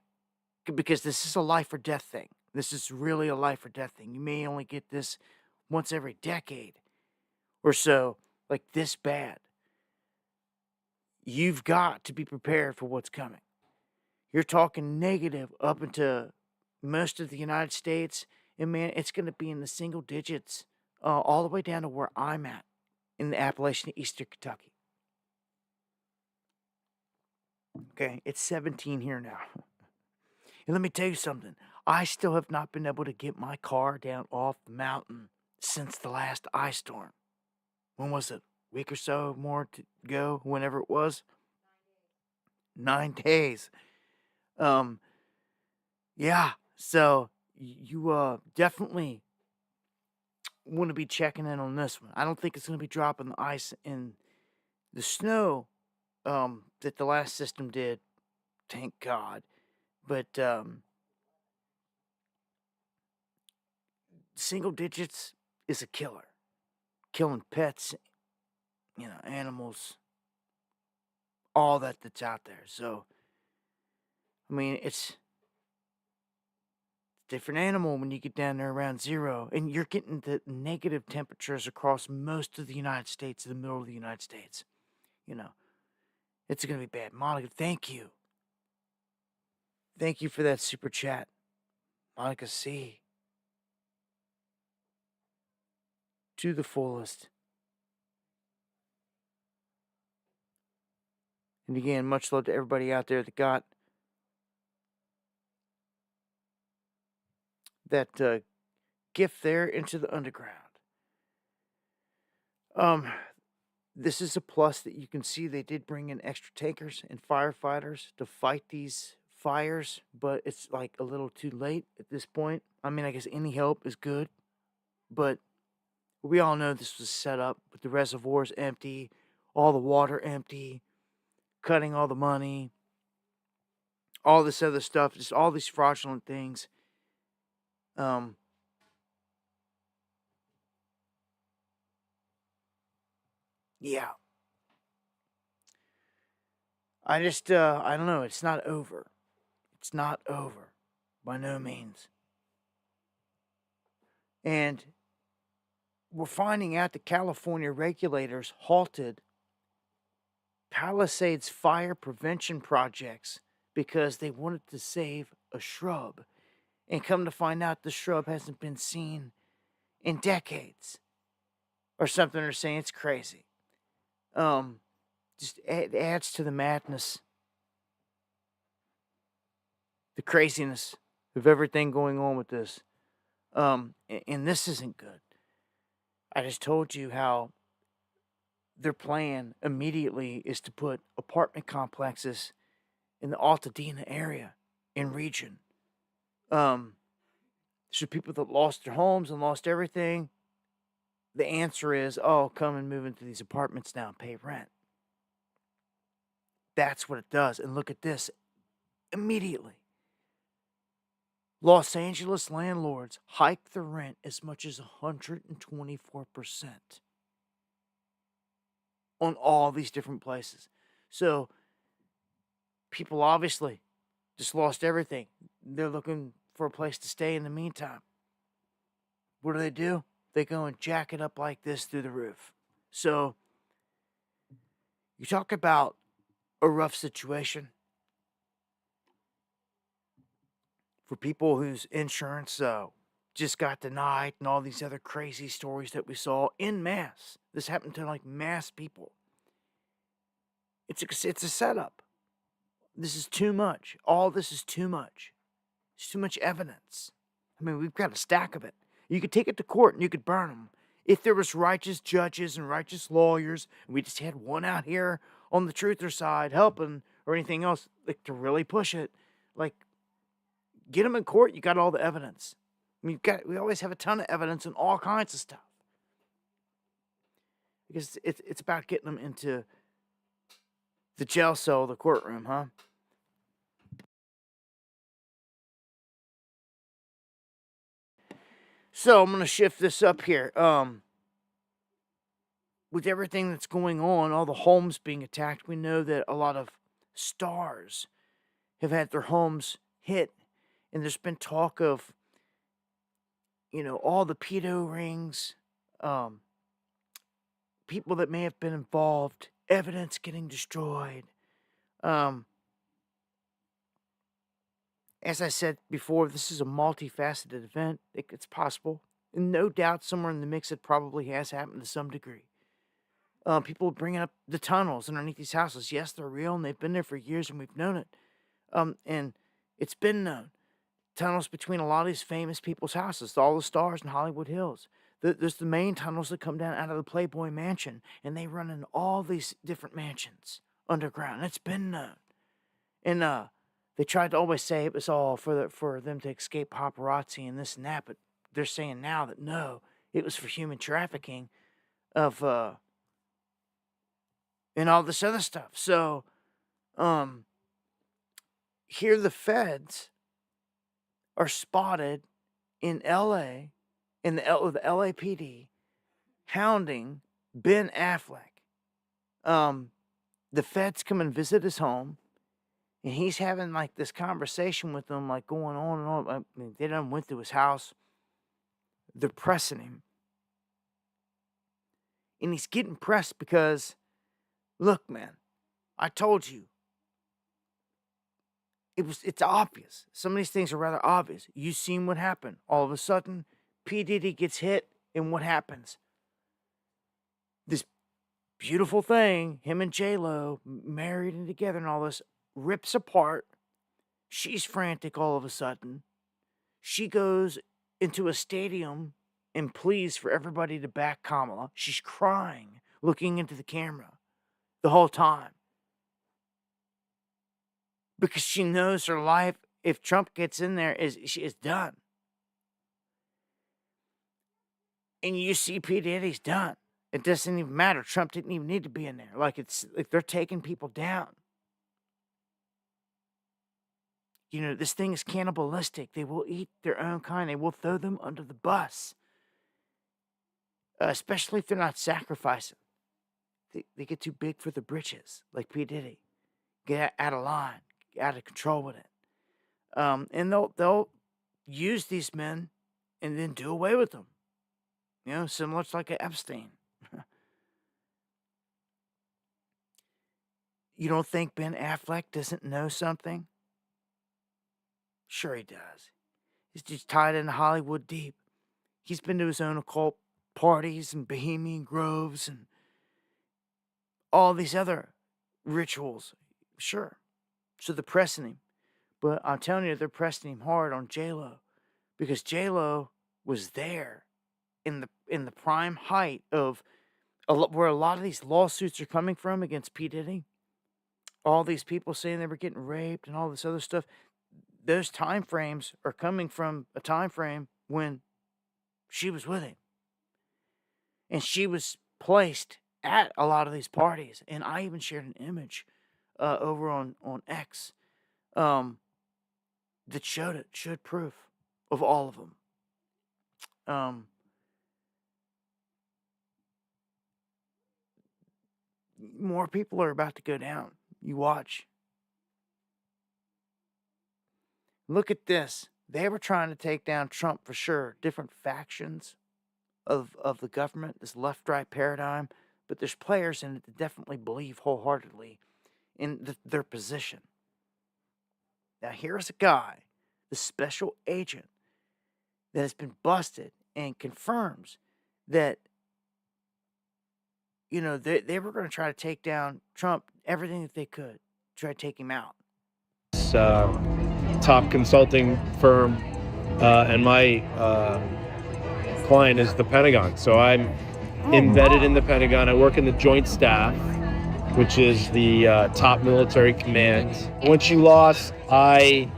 Because this is a life or death thing. This is really a life or death thing. You may only get this once every decade or so, like this bad. You've got to be prepared for what's coming. You're talking negative up into most of the United States, and man, it's going to be in the single digits all the way down to where I'm at in the Appalachian Eastern Kentucky. Okay, it's 17 here now. And let me tell you something. I still have not been able to get my car down off the mountain since the last ice storm. When was it? A week or so more to go, whenever it was? 9 days. Yeah, so you definitely want to be checking in on this one. I don't think it's going to be dropping the ice and the snow that the last system did. Thank God. But single digits is a killer. Killing pets, animals, all that's out there. So, I mean, it's different animal when you get down there around zero, and you're getting the negative temperatures across most of the United States, the middle of the United States. It's going to be bad. Monica, thank you. Thank you for that super chat. Monica C. To the fullest. And again, much love to everybody out there that got that gift there into the underground. This is a plus that you can see they did bring in extra tankers and firefighters to fight these fires, but it's like a little too late at this point. I mean, I guess any help is good, but we all know this was set up with the reservoirs empty, all the water empty, cutting all the money, all this other stuff, just all these fraudulent things. Yeah. I don't know. It's not over. It's not over. By no means. And we're finding out that California regulators halted Palisades fire prevention projects because they wanted to save a shrub. And come to find out, the shrub hasn't been seen in decades. Or something they're saying. It's crazy. Just it adds to the madness, the craziness of everything going on with this. And this isn't good. I just told you how their plan immediately is to put apartment complexes in the Altadena area and region. So people that lost their homes and lost everything, the answer is, oh, come and move into these apartments now and pay rent. That's what it does. And look at this. Immediately, Los Angeles landlords hike the rent as much as 124% on all these different places. So people obviously just lost everything. They're looking for a place to stay in the meantime. What do? They go and jack it up like this through the roof. So you talk about a rough situation for people whose insurance just got denied and all these other crazy stories that we saw in mass. This happened to like mass people. It's a setup. This is too much. All this is too much. It's too much evidence. I mean, we've got a stack of it. You could take it to court and you could burn them. If there was righteous judges and righteous lawyers, and we just had one out here on the truther side helping or anything else, like to really push it, like get them in court. You got all the evidence. I mean, we always have a ton of evidence and all kinds of stuff. Because it's about getting them into the jail cell, the courtroom, huh? So I'm going to shift this up here. With everything that's going on, all the homes being attacked, we know that a lot of stars have had their homes hit. And there's been talk of, all the pedo rings, people that may have been involved, evidence getting destroyed. As I said before, this is a multifaceted event. It's possible. And no doubt somewhere in the mix it probably has happened to some degree. People bringing up the tunnels underneath these houses. Yes, they're real and they've been there for years and we've known it. And it's been known. Tunnels between a lot of these famous people's houses, all the stars in Hollywood Hills. There's the main tunnels that come down out of the Playboy Mansion, and they run in all these different mansions underground. It's been known. And they tried to always say it was all for them to escape paparazzi and this and that, but they're saying now that no, it was for human trafficking of and all this other stuff. So here the feds are spotted in LA, in the LAPD, hounding Ben Affleck. The feds come and visit his home, And he's having like this conversation with them, like going on and on. I mean, they done went to his house. They're pressing him. And he's getting pressed because, look, man, I told you. It's obvious. Some of these things are rather obvious. You seen what happened. All of a sudden, P. Diddy gets hit, and what happens? This beautiful thing, him and J-Lo, married and together and all this, rips apart. She's frantic all of a sudden. She goes into a stadium and pleads for everybody to back Kamala. She's crying, looking into the camera the whole time. Because she knows her life, if Trump gets in there, she is done. And you see P. Diddy's done. It doesn't even matter. Trump didn't even need to be in there. Like, it's like they're taking people down. You know, this thing is cannibalistic. They will eat their own kind. They will throw them under the bus. Especially if they're not sacrificing. They get too big for the britches, like P. Diddy. Get out of line. Get out of control with it. And they'll use these men and then do away with them. You know, similar to like an Epstein. You don't think Ben Affleck doesn't know something? Sure he does. He's just tied into Hollywood deep. He's been to his own occult parties and Bohemian Groves and all these other rituals. Sure. So they're pressing him. But I'm telling you, they're pressing him hard on J-Lo. Because J-Lo was there in the prime height of where a lot of these lawsuits are coming from against P. Diddy. All these people saying they were getting raped and all this other stuff. Those time frames are coming from a time frame when she was with him. And she was placed at a lot of these parties. And I even shared an image over on X that showed proof of all of them. More people are about to go down. You watch. Look at this. They were trying to take down Trump for sure. Different factions of the government, this left-right paradigm. But there's players in it that definitely believe wholeheartedly in their position. Now here's a guy, the special agent, that has been busted and confirms that, you know, they were going to try to take down Trump, everything that they could, try to take him out. Top consulting firm, and my client is the Pentagon. So I'm embedded in the Pentagon. I work in the Joint Staff, which is the top military command. Once you lost, I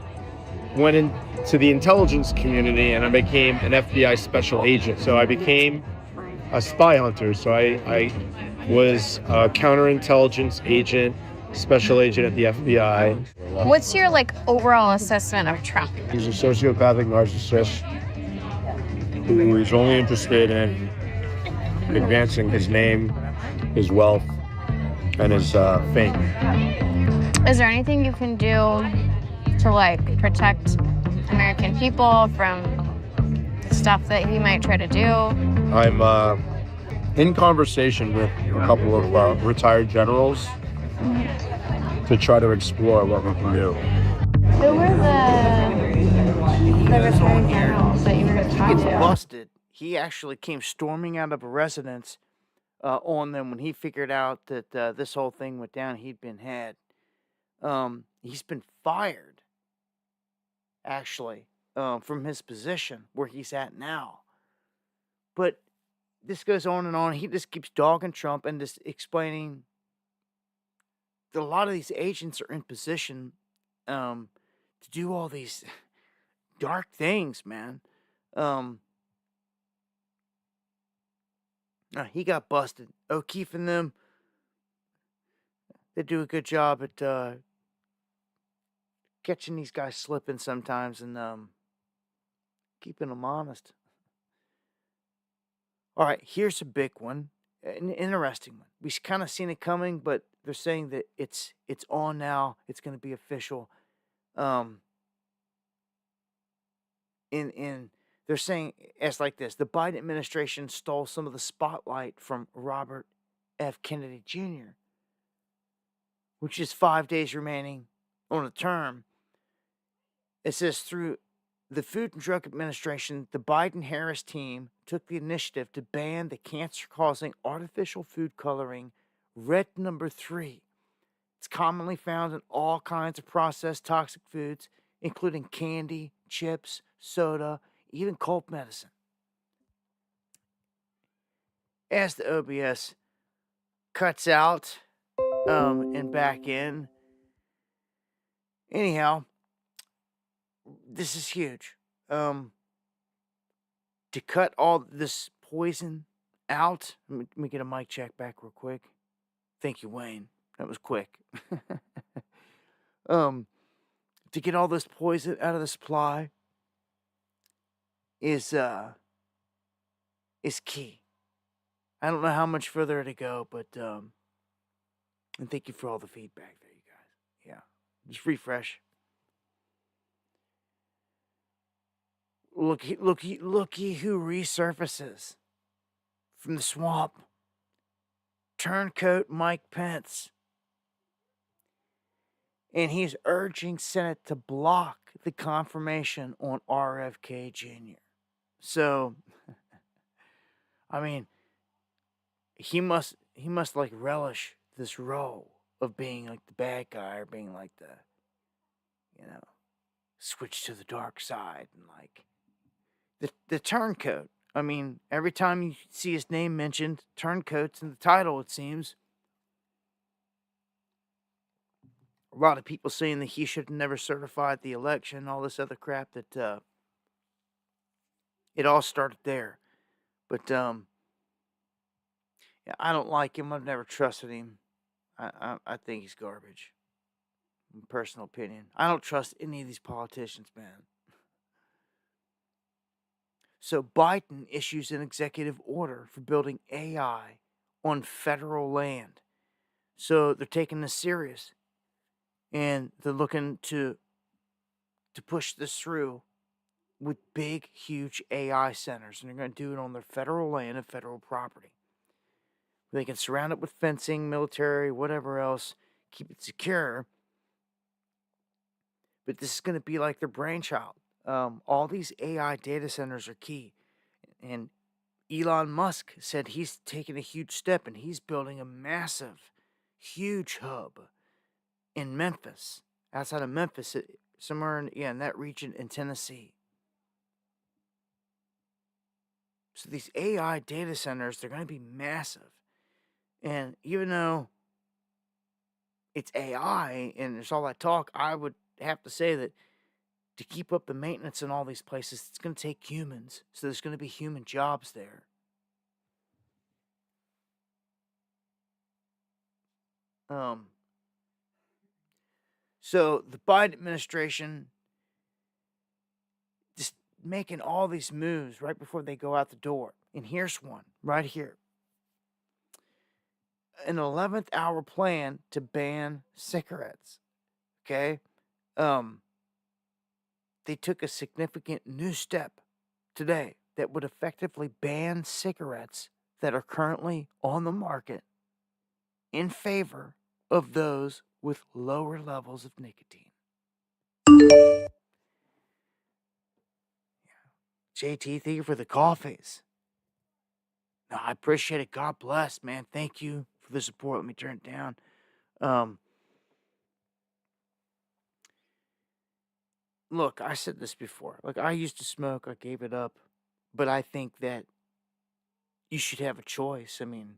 went into the intelligence community and I became an FBI special agent. So I became a spy hunter. So I was a counterintelligence agent, special agent at the FBI. What's your overall assessment of Trump? He's a sociopathic narcissist who is only interested in advancing his name, his wealth, and his fame. Is there anything you can do to protect American people from stuff that he might try to do? I'm in conversation with a couple of retired generals to try to explore what we can do. Who were the retired generals that you were going to talk He gets to? busted. He actually came storming out of a residence on them when he figured out that this whole thing went down. He'd been had. He's been fired, actually, from his position where he's at now. But this goes on and on. He just keeps dogging Trump and just explaining that a lot of these agents are in position to do all these dark things, man. He got busted. O'Keefe and them, they do a good job at catching these guys slipping sometimes and keeping them honest. All right, here's a big one, an interesting one. We've kind of seen it coming, but they're saying that it's on now. It's going to be official. Um, in they're saying as like this: the Biden administration stole some of the spotlight from Robert F. Kennedy Jr., which is 5 days remaining on the term. It says through the Food and Drug Administration, the Biden-Harris team took the initiative to ban the cancer-causing artificial food coloring red number 3. It's commonly found in all kinds of processed toxic foods, including candy, chips, soda, even cold medicine. As the OBS cuts out and back in. Anyhow, this is huge. To cut all this poison out, let me get a mic check back real quick. Thank you, Wayne. That was quick. To get all this poison out of the supply is key. I don't know how much further to go, but and thank you for all the feedback there, you guys. Yeah, just refresh. Looky who resurfaces from the swamp. Turncoat Mike Pence. And he's urging Senate to block the confirmation on RFK Jr. So, I mean, he must like relish this role of being like the bad guy or being like the, switch to the dark side and like the turncoat. I mean, every time you see his name mentioned, turncoat's in the title, it seems. A lot of people saying that he should have never certified the election, all this other crap that it all started there. But yeah, I don't like him. I've never trusted him. I think he's garbage. In personal opinion. I don't trust any of these politicians, man. So Biden issues an executive order for building AI on federal land. So they're taking this serious. And they're looking to push this through with big, huge AI centers. And they're going to do it on their federal land and federal property. They can surround it with fencing, military, whatever else, keep it secure. But this is going to be like their brainchild. All these AI data centers are key. And Elon Musk said he's taking a huge step and he's building a massive, huge hub in Memphis, outside of Memphis, somewhere in that region in Tennessee. So these AI data centers, they're going to be massive. And even though it's AI and there's all that talk, I would have to say that to keep up the maintenance in all these places, it's going to take humans. So there's going to be human jobs there. So the Biden administration just making all these moves right before they go out the door. And here's one right here. An 11th hour plan to ban cigarettes. Okay? They took a significant new step today that would effectively ban cigarettes that are currently on the market in favor of those with lower levels of nicotine. JT, thank you for the coffees. No, I appreciate it. God bless, man. Thank you for the support. Let me turn it down. Look, I said this before. Like, I used to smoke. I gave it up. But I think that you should have a choice. I mean,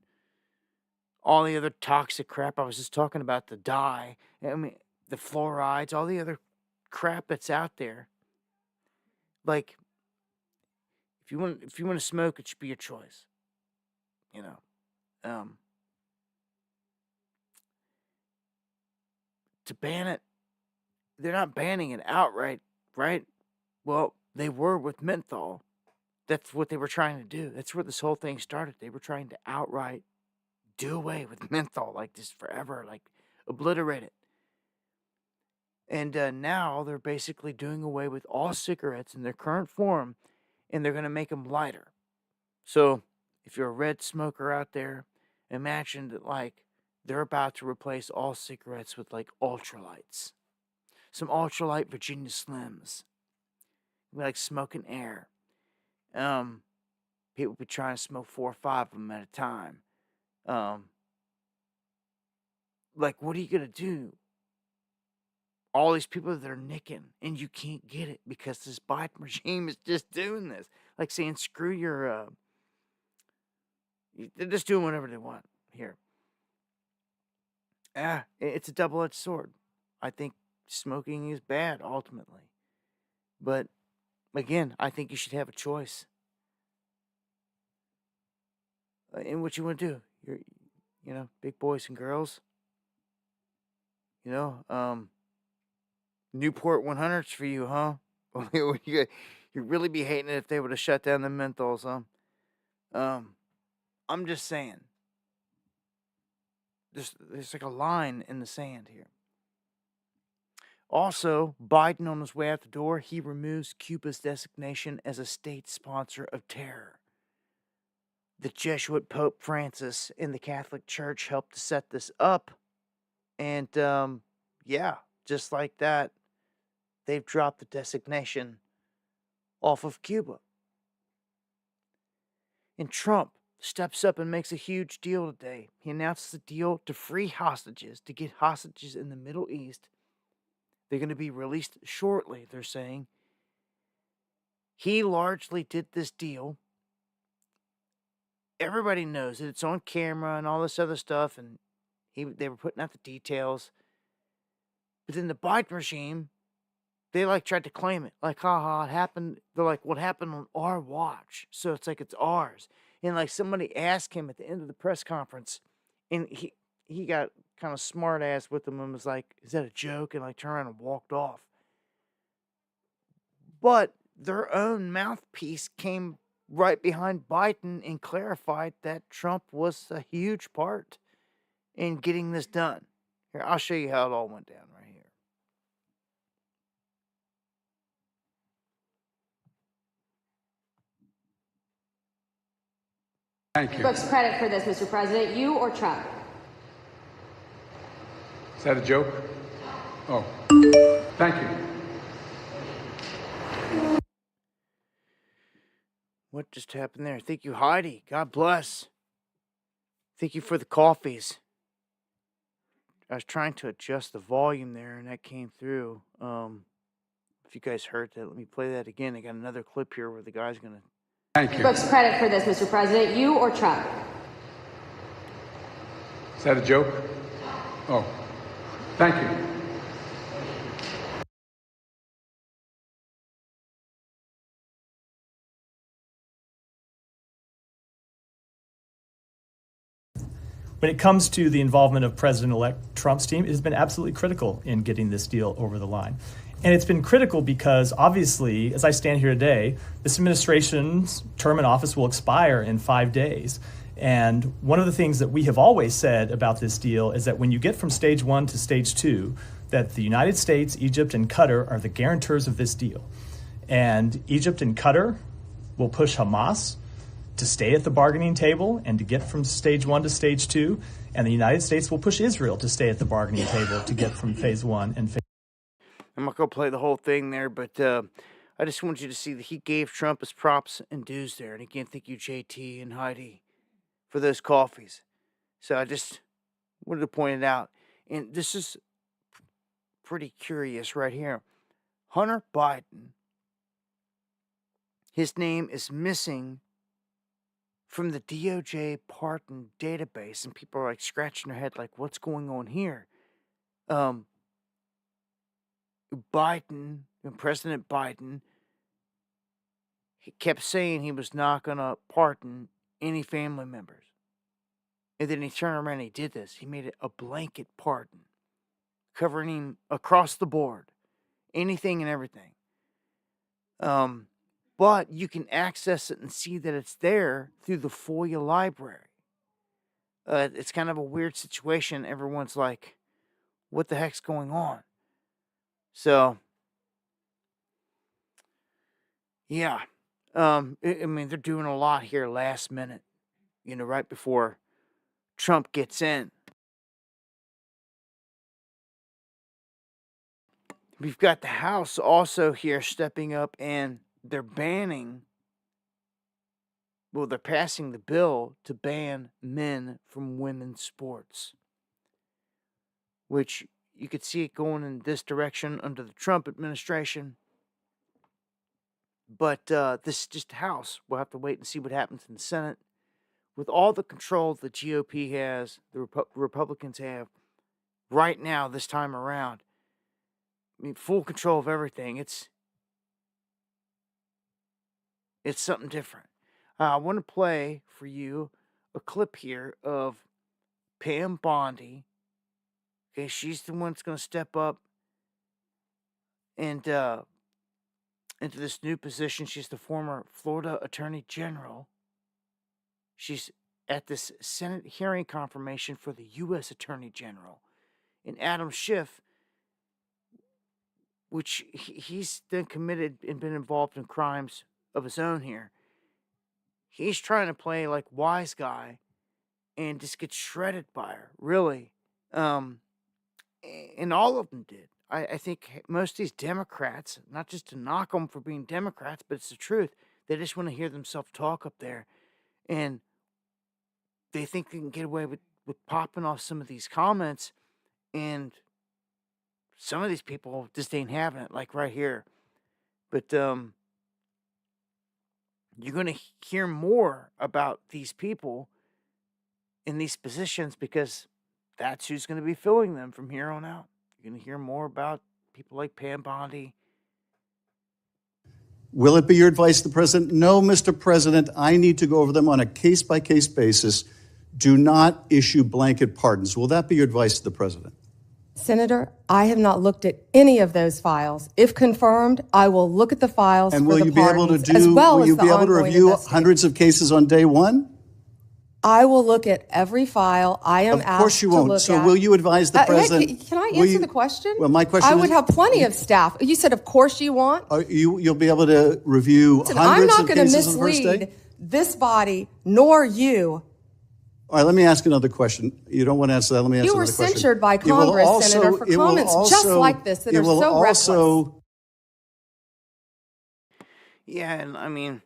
all the other toxic crap. I was just talking about the dye. I mean, the fluorides, all the other crap that's out there. Like, if you want to smoke, it should be your choice. To ban it, they're not banning it outright, right? Well, they were with menthol. That's what they were trying to do. That's where this whole thing started. They were trying to outright do away with menthol, like just forever, like obliterate it. And now they're basically doing away with all cigarettes in their current form, and they're going to make them lighter. So if you're a red smoker out there, imagine that like they're about to replace all cigarettes with like ultralights. Some ultralight Virginia Slims. Like smoking air. People be trying to smoke 4 or 5 of them at a time. Like, what are you gonna do? All these people that are nicking, and you can't get it because this Biden regime is just doing this. Like saying, screw your. They're just doing whatever they want here. It's a double-edged sword. I think smoking is bad ultimately, but again, I think you should have a choice in what you want to do. You're, big boys and girls. Newport 100s for you, huh? You'd really be hating it if they would have shut down the menthols, huh? I'm just saying. There's like a line in the sand here. Also, Biden on his way out the door, he removes Cuba's designation as a state sponsor of terror. The Jesuit Pope Francis and the Catholic Church helped to set this up. And, just like that, they've dropped the designation off of Cuba. And Trump steps up and makes a huge deal today. He announces a deal to free hostages, to get hostages in the Middle East. They're going to be released shortly, they're saying. He largely did this deal. Everybody knows it. It's on camera and all this other stuff, and they were putting out the details. But then the Biden regime, they tried to claim it. Like, haha, it happened. They're like, what happened on our watch? So it's like it's ours. And somebody asked him at the end of the press conference, and he got kind of smart ass with them and was like, is that a joke? And turned around and walked off. But their own mouthpiece came right behind Biden and clarified that Trump was a huge part in getting this done. Here, I'll show you how it all went down right here. Thank you. Who gets credit for this, Mr. President, you or Trump? Is that a joke? Oh, thank you. What just happened there? Thank you, Heidi. God bless. Thank you for the coffees. I was trying to adjust the volume there, and that came through. If you guys heard that, let me play that again. I got another clip here where the guy's going to... Thank you. Who gets credit for this, Mr. President, you or Trump? Is that a joke? Oh, thank you. When it comes to the involvement of President-elect Trump's team, it has been absolutely critical in getting this deal over the line. And it's been critical because, obviously, as I stand here today, this administration's term in office will expire in 5 days. And one of the things that we have always said about this deal is that when you get from stage 1 to stage 2, that the United States, Egypt, and Qatar are the guarantors of this deal. And Egypt and Qatar will push Hamas to stay at the bargaining table and to get from stage 1 to stage 2, and the United States will push Israel to stay at the bargaining table to get from phase 1 and phase. I'm not going to play the whole thing there, but I just want you to see that he gave Trump his props and dues there. And again, thank you, JT and Heidi, for those coffees. So I just wanted to point it out. And this is pretty curious right here. Hunter Biden, his name is missing from the DOJ pardon database, and people are scratching their head like, what's going on here? President Biden, he kept saying he was not going to pardon any family members. And then he turned around and he did this. He made it a blanket pardon, covering him across the board, anything and everything. But you can access it and see that it's there through the FOIA library. it's kind of a weird situation. Everyone's like, what the heck's going on? So, yeah. I mean, they're doing a lot here last minute, right before Trump gets in. We've got the House also here stepping up, and they're passing the bill to ban men from women's sports, which you could see it going in this direction under the Trump administration. But this is just the House. We'll have to wait and see what happens in the Senate. With all the control the GOP has, the Republicans have right now, this time around, I mean, full control of everything. It's something different. I want to play for you a clip here of Pam Bondi. Okay, she's the one that's going to step up and into this new position. She's the former Florida Attorney General. She's at this Senate hearing confirmation for the U.S. Attorney General. And Adam Schiff, which he's then committed and been involved in crimes of his own here. He's trying to play like wise guy and just get shredded by her, really. And all of them did. I think most of these Democrats, not just to knock them for being Democrats, but it's the truth, they just want to hear themselves talk up there. And they think they can get away with popping off some of these comments, and some of these people just ain't having it, like right here. But you're going to hear more about these people in these positions, because that's who's going to be filling them from here on out. You're going to hear more about people like Pam Bondi. Will it be your advice to the president? No, Mr. President, I need to go over them on a case-by-case basis. Do not issue blanket pardons. Will that be your advice to the president? Senator, I have not looked at any of those files. If confirmed, I will look at the files and for the pardons, as well will as you the be able to ongoing review investigation. hundreds of cases on day one? I will look at every file I am asked to look at. Of course you won't. So will you advise the president? Can I answer the question? Well, my question I is, would have plenty of staff. You said, of course you want. You'll be able to review Listen, hundreds I'm of not going to cases on the first day? mislead this body, nor you. All right, let me ask another question. You don't want to answer that. Let me ask You another were question. censured by It will Congress, also- Senator, for it will comments just also- like this that it are will so reckless. also- Yeah, and I mean,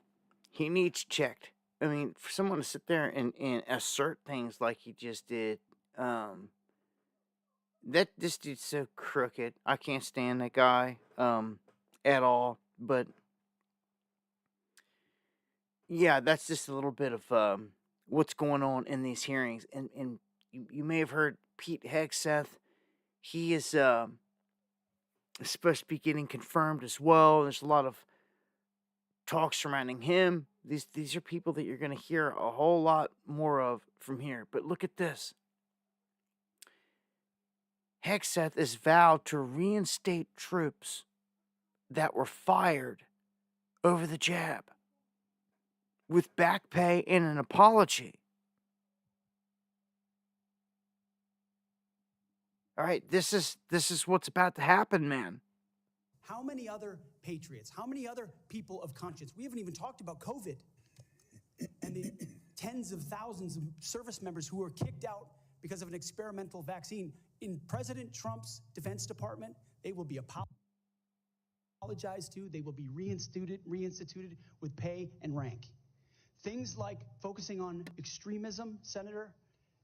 he needs checked. I mean, for someone to sit there and assert things like he just did, this dude's so crooked. I can't stand that guy at all. But yeah, that's just a little bit of what's going on in these hearings. And you may have heard Pete Hegseth. He is supposed to be getting confirmed as well. There's a lot of talk surrounding him. These are people that you're going to hear a whole lot more of from here. But look at this. Hegseth is vowed to reinstate troops that were fired over the jab with back pay and an apology. All right, this is what's about to happen, man. How many other patriots, how many other people of conscience? We haven't even talked about COVID and the tens of thousands of service members who were kicked out because of an experimental vaccine. In President Trump's Defense Department, they will be apologized to. They will be reinstituted with pay and rank. Things like focusing on extremism, Senator,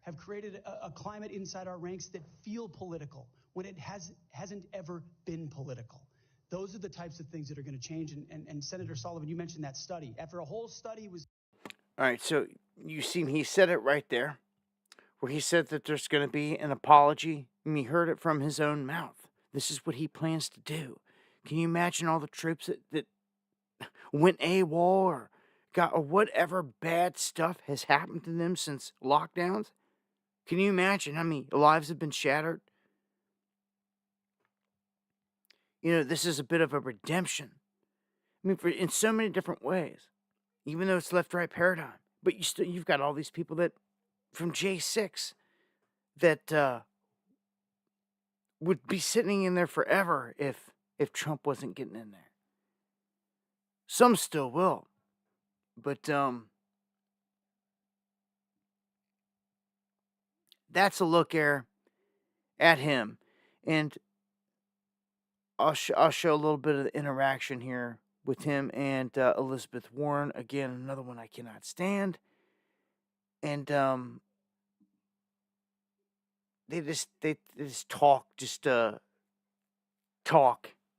have created a climate inside our ranks that feel political when it hasn't ever been political. Those are the types of things that are going to change. And Senator Sullivan, you mentioned that study. After a whole study was... All right, so you see he said it right there, where he said that there's going to be an apology. And he heard it from his own mouth. This is what he plans to do. Can you imagine all the troops that went AWOL or whatever bad stuff has happened to them since lockdowns? Can you imagine how many lives have been shattered? This is a bit of a redemption. I mean, in so many different ways, even though it's left-right paradigm. But you've got all these people that from J6 that would be sitting in there forever if Trump wasn't getting in there. Some still will, but that's a look there at him, and I'll show a little bit of the interaction here with him and Elizabeth Warren. Again, another one I cannot stand, and they just talk,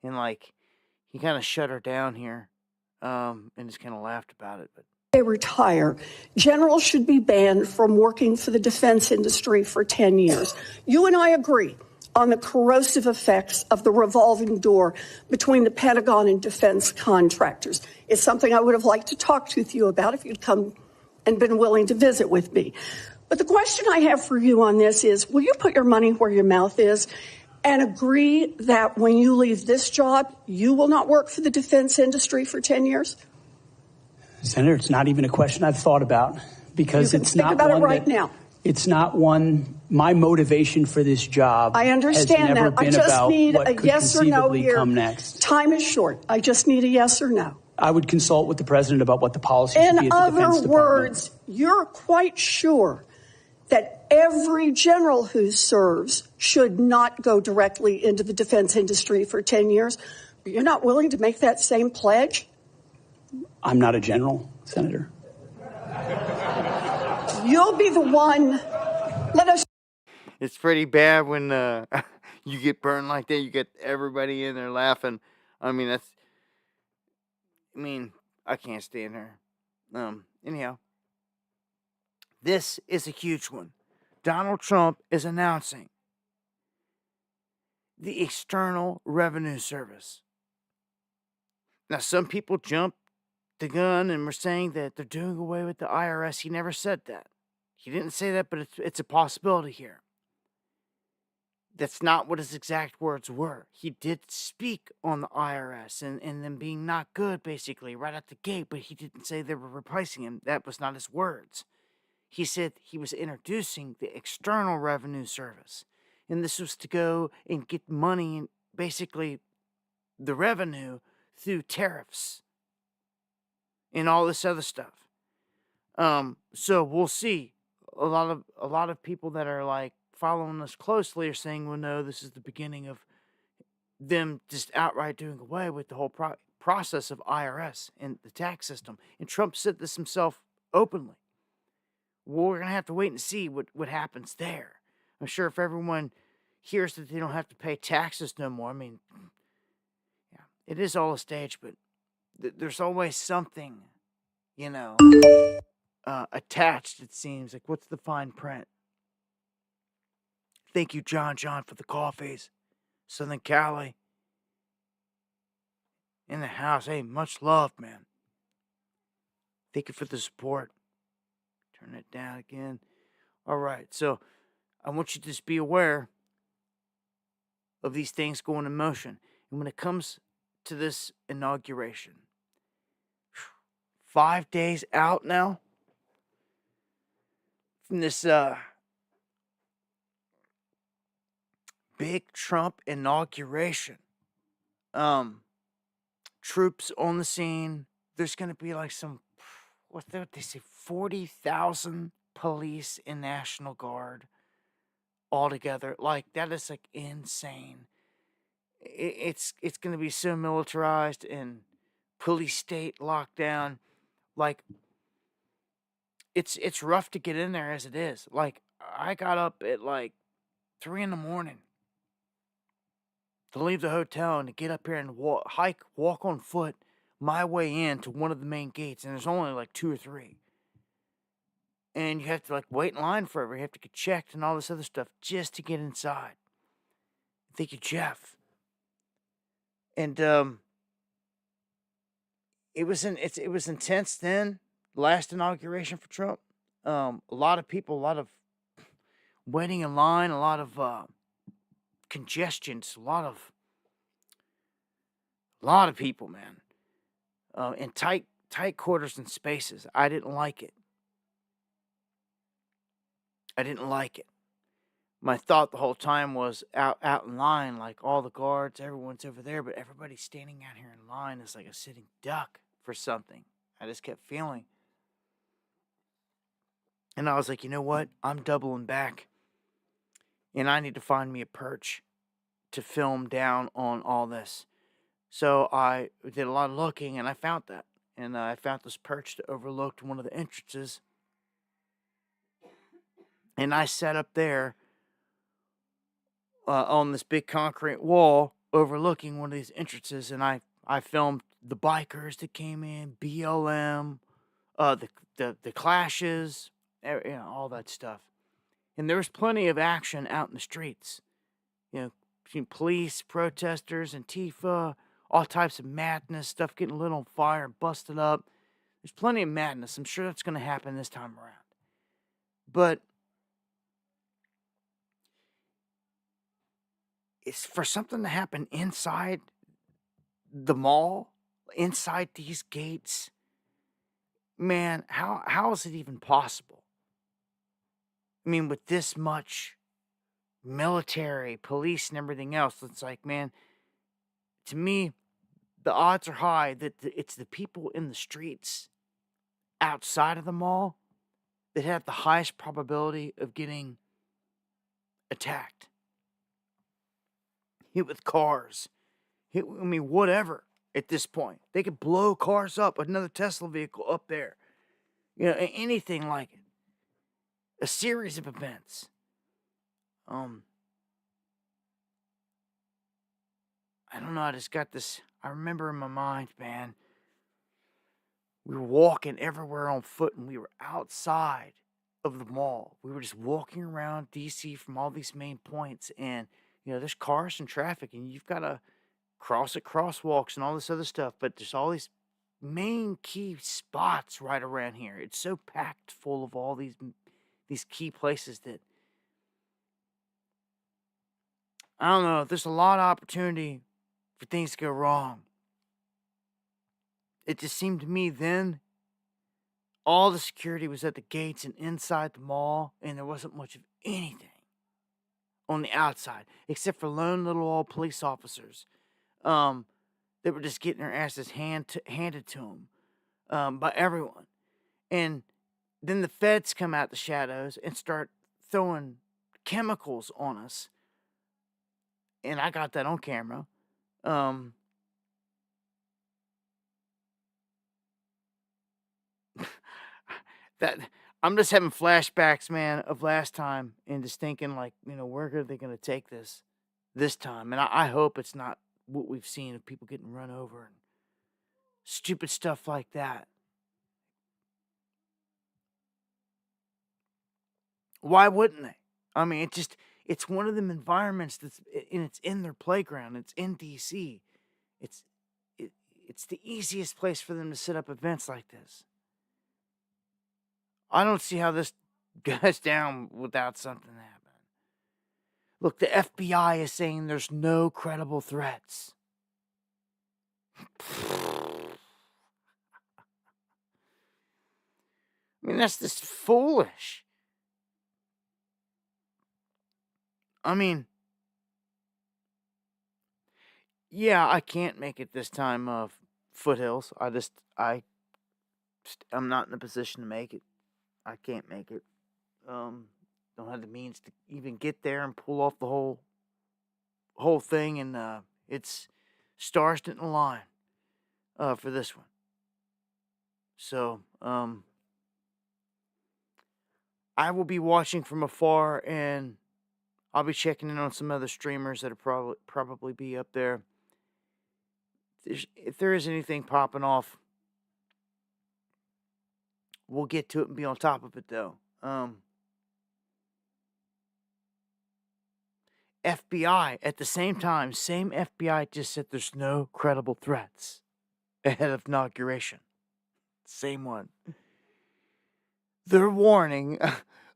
and like he kind of shut her down here, and just kind of laughed about it, but. They retire. Generals should be banned from working for the defense industry for 10 years. You and I agree on the corrosive effects of the revolving door between the Pentagon and defense contractors. It's something I would have liked to talk to you about if you'd come and been willing to visit with me. But the question I have for you on this is, will you put your money where your mouth is and agree that when you leave this job, you will not work for the defense industry for 10 years? Senator, it's not even a question I've thought about because it's not about one it right that, now. It's not one. My motivation for this job I understand has never that. I been just about need what a could yes or no conceivably here. come next. Time is short. I just need a yes or no. I would consult with the president about what the policy should be In at the Defense other Department. words, you're quite sure that every general who serves should not go directly into the defense industry for 10 years. You're not willing to make that same pledge? I'm not a general, Senator. You'll be the one. Let us. It's pretty bad when you get burned like that. You get everybody in there laughing. I mean, I can't stand her. Anyhow, this is a huge one. Donald Trump is announcing the External Revenue Service. Now, some people jumped the gun and were saying that they're doing away with the IRS. He never said that. He didn't say that, but it's a possibility here. That's not what his exact words were. He did speak on the IRS and them being not good, basically, right out the gate, but he didn't say they were replacing him. That was not his words. He said he was introducing the External Revenue Service, and this was to go and get money and basically the revenue through tariffs and all this other stuff. So we'll see. A lot of people that are like following us closely are saying, well, no, this is the beginning of them just outright doing away with the whole process of IRS and the tax system. And Trump said this himself openly. Well, we're going to have to wait and see what happens there. I'm sure if everyone hears that they don't have to pay taxes no more, yeah, it is all a stage, but there's always something, attached, it seems. Like, what's the fine print? Thank you, John, for the coffees. Southern Cali. In the house. Hey, much love, man. Thank you for the support. Turn it down again. All right, so I want you to just be aware of these things going in motion. And when it comes to this inauguration, 5 days out now from this big Trump inauguration. Troops on the scene. There's going to be like what they say, 40,000 police and National Guard all together. Like, that is like insane. It's going to be so militarized and police state lockdown. Like, it's rough to get in there as it is. Like, I got up at like 3 a.m. to leave the hotel and to get up here and walk on foot my way in to one of the main gates. And there's only like 2 or 3. And you have to like wait in line forever. You have to get checked and all this other stuff just to get inside. Thank you, Jeff. And it was intense then. Last inauguration for Trump. A lot of people, a lot of waiting in line, a lot of congestions, a lot of people, man. In tight quarters and spaces. I didn't like it. I didn't like it. My thought the whole time was out in line, like all the guards, everyone's over there, but everybody's standing out here in line is like a sitting duck for something. I just kept feeling. And I was like, you know what? I'm doubling back. And I need to find me a perch to film down on all this. So I did a lot of looking and I found that. And I found this perch that overlooked one of the entrances. And I sat up there on this big concrete wall overlooking one of these entrances. And I filmed the bikers that came in, BLM, the clashes, all that stuff. And there was plenty of action out in the streets. Between police, protesters, Antifa, all types of madness, stuff getting lit on fire, busted up. There's plenty of madness. I'm sure that's going to happen this time around. But it's for something to happen inside the mall, inside these gates. Man, how is it even possible? I mean, with this much military, police, and everything else, it's like, man, to me, the odds are high that it's the people in the streets outside of the mall that have the highest probability of getting attacked. Hit with cars. Whatever at this point. They could blow cars up, another Tesla vehicle up there. Anything like it. A series of events. I don't know, I just got this, I remember in my mind, man, we were walking everywhere on foot and we were outside of the mall. We were just walking around DC from all these main points and, there's cars and traffic and you've got to cross at crosswalks and all this other stuff, but there's all these main key spots right around here. It's so packed full of all these key places that, I don't know, there's a lot of opportunity for things to go wrong. It just seemed to me then all the security was at the gates and inside the mall, and there wasn't much of anything on the outside, except for lone little old police officers that were just getting their asses handed to them by everyone. And then the feds come out the shadows and start throwing chemicals on us. And I got that on camera. That I'm just having flashbacks, man, of last time and just thinking like, where are they going to take this time? And I hope it's not what we've seen of people getting run over and stupid stuff like that. Why wouldn't they? I mean, it's one of them environments it's in their playground. It's in DC. It's the easiest place for them to set up events like this. I don't see how this goes down without something happening. Look, the FBI is saying there's no credible threats. I mean, that's just foolish. I mean, yeah, I can't make it this time of Foothills. I'm not in a position to make it. I can't make it. Don't have the means to even get there and pull off the whole thing, and it's stars didn't align for this one. So I will be watching from afar, and I'll be checking in on some other streamers that'll probably be up there. If there is anything popping off, we'll get to it and be on top of it, though. FBI, at the same time, same FBI just said there's no credible threats ahead of inauguration. Same one. They're warning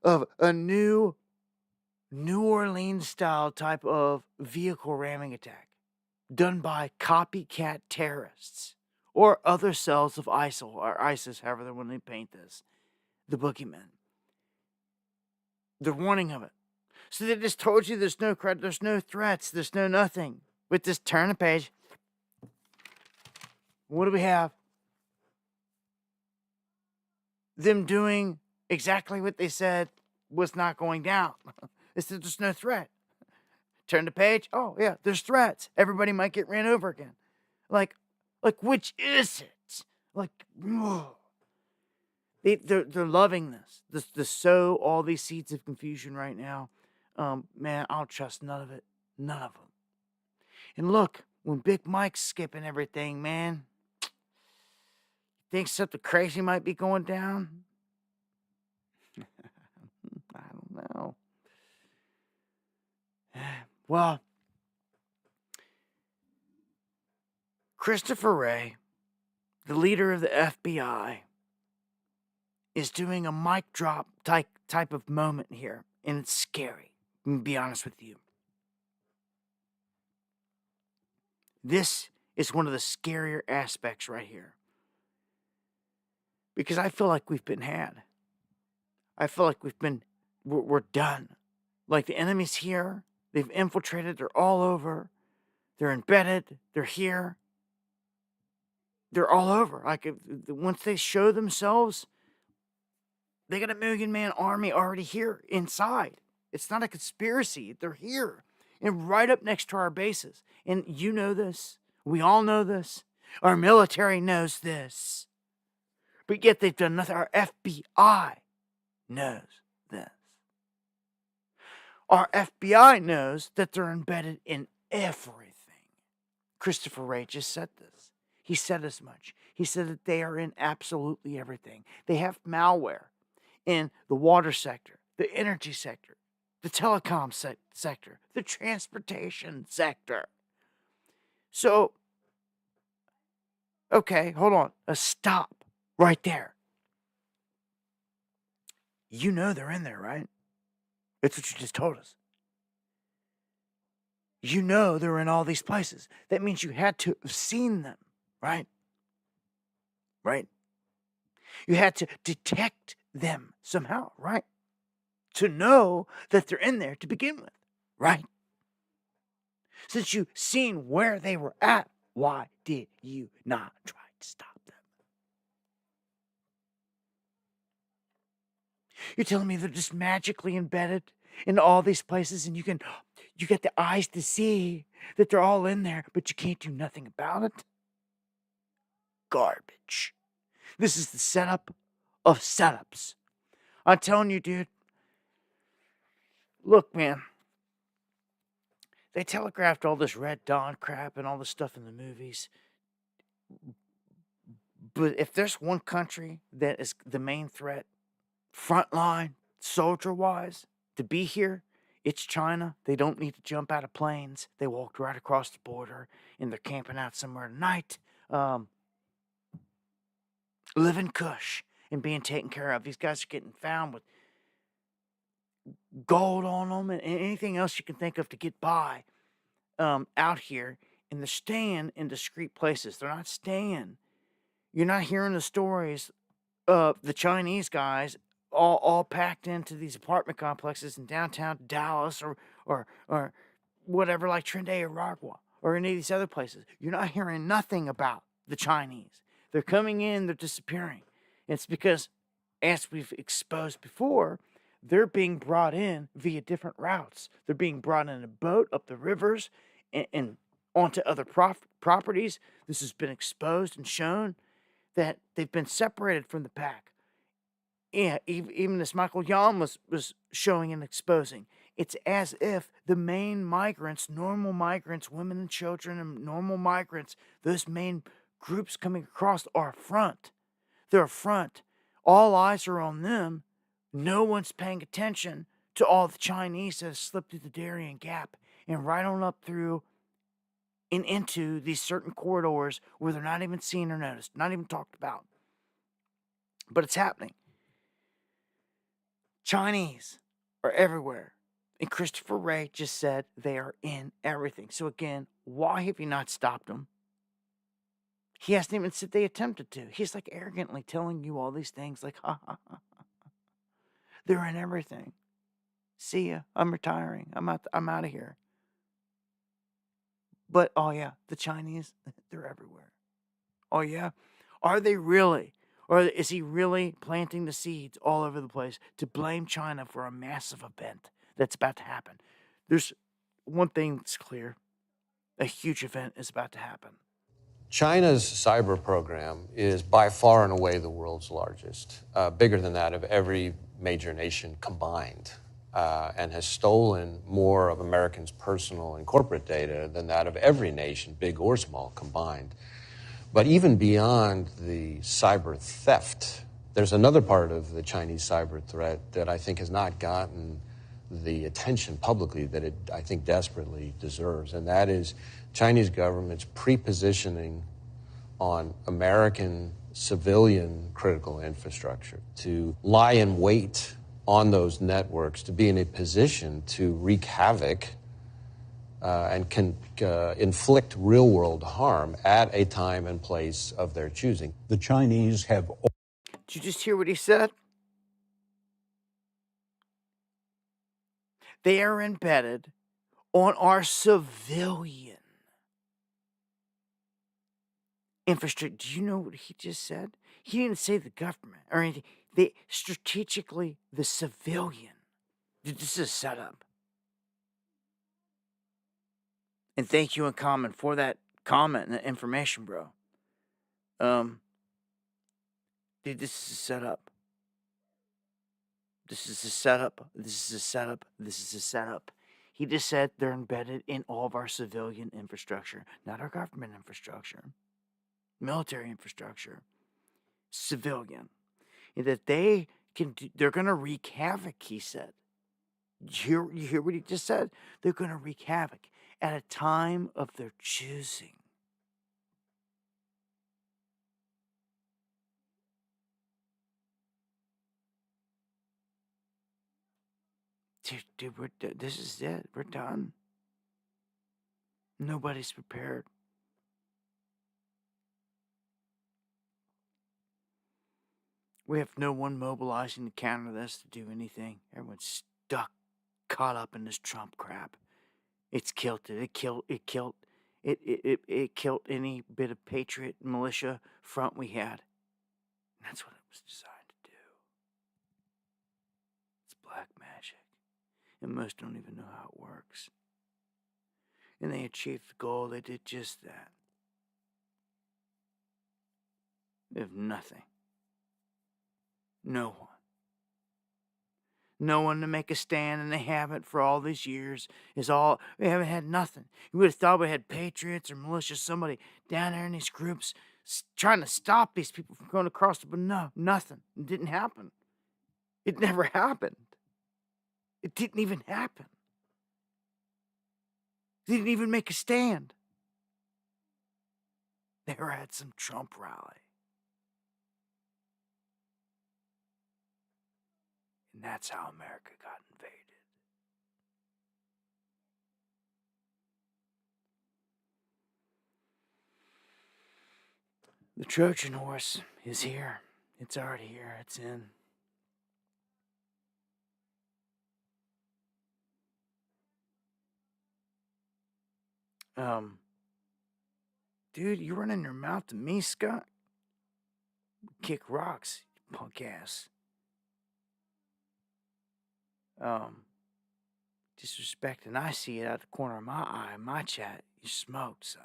of a new New Orleans style type of vehicle ramming attack done by copycat terrorists or other cells of ISIL or ISIS, however they want to paint this, the boogeymen. They're warning of it. So they just told you there's no threats, there's no nothing. With this turn the page, what do we have? Them doing exactly what they said was not going down. They said there's no threat. Turn the page. Oh, yeah, there's threats. Everybody might get ran over again. Like which is it? Like, ugh. They're loving this. The sow all these seeds of confusion right now. Man, I don't trust none of it. None of them. And look, when Big Mike's skipping everything, man, think something crazy might be going down? I don't know. Well, Christopher Wray, the leader of the FBI, is doing a mic drop type of moment here, and it's scary. I'm gonna be honest with you. This is one of the scarier aspects right here. Because I feel like we've been had. I feel like we're done. Like the enemy's here. They've infiltrated. They're all over. They're embedded. They're here. They're all over. Like once they show themselves, they got a 1,000,000-man army already here inside. It's not a conspiracy. They're here and right up next to our bases. And you know this. We all know this. Our military knows this. But yet they've done nothing. Our FBI knows this. Our FBI knows that they're embedded in everything. Christopher Wray just said this. He said as much. He said that they are in absolutely everything. They have malware in the water sector, the energy sector, the telecom sector, the transportation sector. So, okay, hold on. A stop right there. You know they're in there, right? That's what you just told us. You know they're in all these places. That means you had to have seen them, right? Right? You had to detect them somehow, right? To know that they're in there to begin with, right? Since you've seen where they were at, why did you not try to stop them? You're telling me they're just magically embedded in all these places and you get the eyes to see that they're all in there, but you can't do nothing about it? Garbage. This is the setup of setups. I'm telling you, dude. Look, man. They telegraphed all this Red Dawn crap and all this stuff in the movies. But if there's one country that is the main threat, frontline, soldier-wise, to be here, it's China. They don't need to jump out of planes. They walked right across the border, and they're camping out somewhere tonight, living cush and being taken care of. These guys are getting found with gold on them and anything else you can think of to get by out here. And they're staying in discreet places. They're not staying. You're not hearing the stories of the Chinese guys all packed into these apartment complexes in downtown Dallas or whatever, like Trinidad or Aragua or any of these other places. You're not hearing nothing about the Chinese. They're coming in, they're disappearing. It's because, as we've exposed before, they're being brought in via different routes. They're being brought in a boat up the rivers and onto other properties. This has been exposed and shown that they've been separated from the pack. Yeah, even as Michael Yon was showing and exposing. It's as if the main migrants, normal migrants, women and children and normal migrants, those main groups coming across are front. They're a front. All eyes are on them. No one's paying attention to all the Chinese that have slipped through the Darien Gap and right on up through and into these certain corridors where they're not even seen or noticed, not even talked about. But it's happening. Chinese are everywhere. And Christopher Wray just said they are in everything. So again, why have you not stopped them? He hasn't even said they attempted to. He's like arrogantly telling you all these things like, ha, ha, ha, ha. They're in everything. See ya. I'm retiring. I'm out of here. But oh yeah, the Chinese, they're everywhere. Oh yeah, are they really? Or is he really planting the seeds all over the place to blame China for a massive event that's about to happen? There's one thing that's clear: a huge event is about to happen. China's cyber program is by far and away the world's largest, bigger than that of every major nation combined, and has stolen more of Americans' personal and corporate data than that of every nation, big or small, combined. But even beyond the cyber theft, there's another part of the Chinese cyber threat that I think has not gotten the attention publicly that it, I think, desperately deserves, and that is Chinese government's pre-positioning on American civilian critical infrastructure to lie in wait on those networks, to be in a position to wreak havoc and can inflict real-world harm at a time and place of their choosing. The Chinese have... Did you just hear what he said? They are embedded on our civilian infrastructure. Do you know what he just said? He didn't say the government or anything. They strategically, the civilian. This is a setup. And thank you, Uncommon, for that comment and that information, bro. Dude, this is a setup. This is a setup. This is a setup. This is a setup. He just said they're embedded in all of our civilian infrastructure, not our government infrastructure, military infrastructure, civilian. And that they can, they're going to wreak havoc, he said. You hear what he just said? They're going to wreak havoc at a time of their choosing. Dude, this is it. We're done. Nobody's prepared. We have no one mobilizing to counter this, to do anything. Everyone's stuck, caught up in this Trump crap. It's killed it. It killed any bit of patriot militia front we had. And that's what it was designed to do. It's black magic. And most don't even know how it works. And they achieved the goal. They did just that. They have nothing. No one. No one to make a stand, and they haven't for all these years. We haven't had nothing. You would have thought we had patriots or militia, somebody down there in these groups trying to stop these people from going across but no, nothing. It didn't happen. It never happened. It didn't even happen. They didn't even make a stand. They were at some Trump rally. And that's how America got invaded. The Trojan horse is here. It's already here. It's in. Dude, you running your mouth to me, Scott? Kick rocks, you punk ass. Disrespect, and I see it out the corner of my eye, my chat. You smoked, son.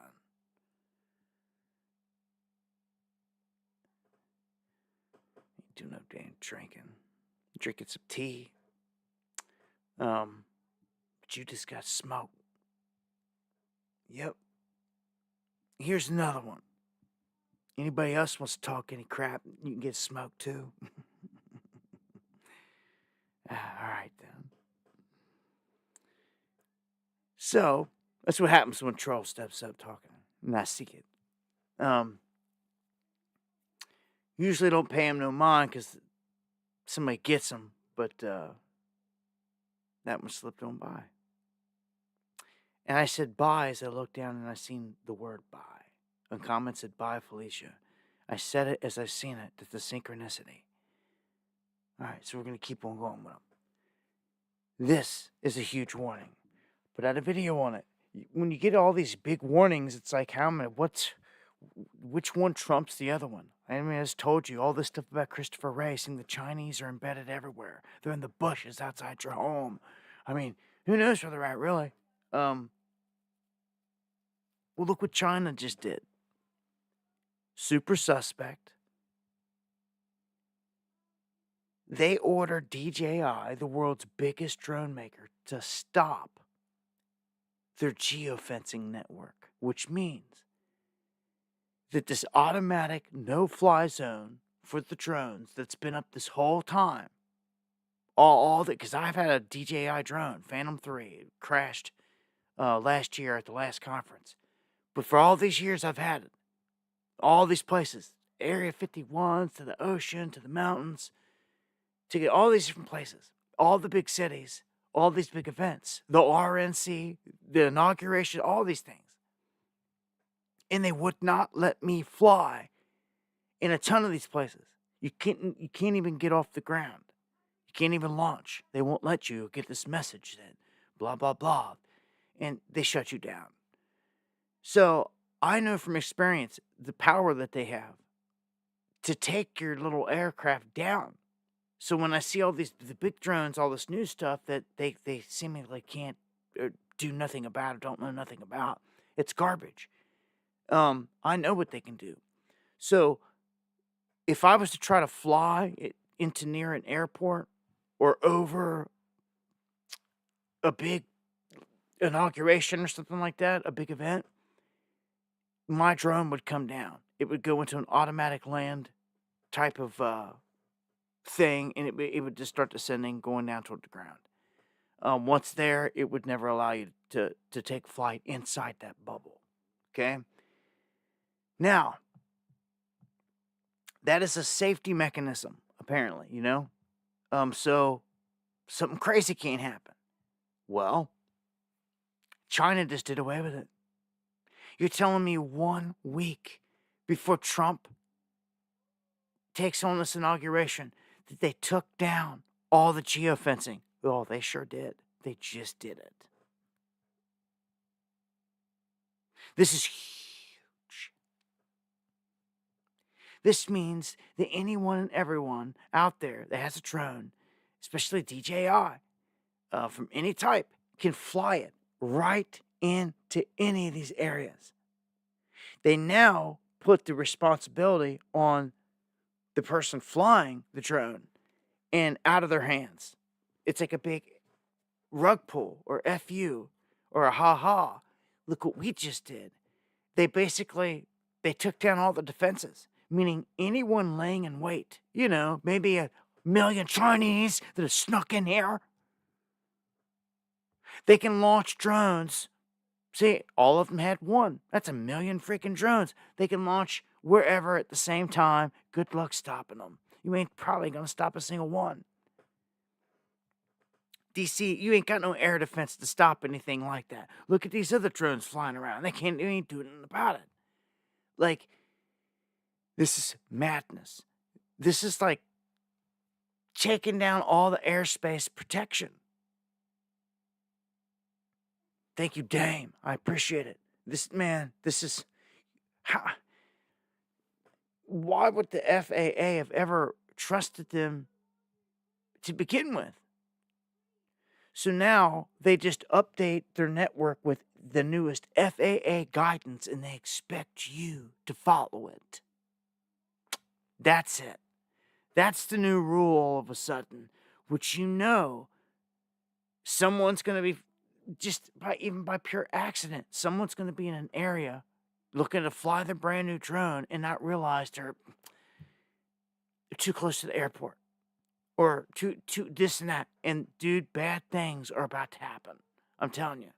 Ain't doing no damn drinking. Drinking some tea. But you just got smoked. Yep. Here's another one. Anybody else wants to talk any crap, you can get smoked too. All right, then. So, that's what happens when Troll steps up talking. And I see it. Usually don't pay him no mind because somebody gets him, but that one slipped on by. And I said bye as I looked down and I seen the word bye. A comment said bye, Felicia. I said it as I seen it. That's the synchronicity. All right, so we're going to keep on going with them. This is a huge warning. Put out a video on it. When you get all these big warnings, it's like, which one trumps the other one? I mean, I just told you all this stuff about Christopher Wray, saying the Chinese are embedded everywhere. They're in the bushes outside your home. I mean, who knows where they're at, really? Well, look what China just did. Super suspect. They ordered DJI, the world's biggest drone maker, to stop their geofencing network, which means that this automatic no-fly zone for the drones that's been up this whole time, all that, because I've had a DJI drone, Phantom 3, it crashed last year at the last conference. But for all these years I've had it, all these places, Area 51s, to the ocean, to the mountains, to get all these different places, all the big cities, all these big events, the RNC, the inauguration, all these things. And they would not let me fly in a ton of these places. You can't even get off the ground. You can't even launch. They won't let you get this message that blah, blah, blah. And they shut you down. So I know from experience the power that they have to take your little aircraft down. So when I see all the big drones, all this new stuff that they seemingly can't do nothing about, or don't know nothing about, it's garbage. I know what they can do. So if I was to try to fly into near an airport or over a big inauguration or something like that, a big event, my drone would come down. It would go into an automatic land type of thing, and it would just start descending, going down toward the ground. Once there, it would never allow you to take flight inside that bubble. Okay? Now, that is a safety mechanism, apparently, so something crazy can't happen. Well, China just did away with it. You're telling me 1 week before Trump takes on this inauguration that they took down all the geofencing? Oh, they sure did. They just did it. This is huge. This means that anyone and everyone out there that has a drone, especially DJI, from any type, can fly it right into any of these areas. They now put the responsibility on the person flying the drone and out of their hands. It's like a big rug pull or FU or a ha-ha. Look what we just did. They took down all the defenses, meaning anyone laying in wait, maybe 1 million Chinese that have snuck in here. They can launch drones. See, all of them had one. That's 1 million freaking drones. They can launch wherever at the same time. Good luck stopping them. You ain't probably going to stop a single one. DC, you ain't got no air defense to stop anything like that. Look at these other drones flying around. They ain't doing nothing about it. Like, this is madness. This is like taking down all the airspace protection. Thank you, Dame. I appreciate it. This is... Why would the FAA have ever trusted them to begin with? So now they just update their network with the newest FAA guidance, and they expect you to follow it. That's it. That's the new rule all of a sudden, which someone's going to be, even by pure accident, someone's going to be in an area looking to fly their brand new drone and not realize they're too close to the airport or too this and that. And dude, bad things are about to happen. I'm telling you.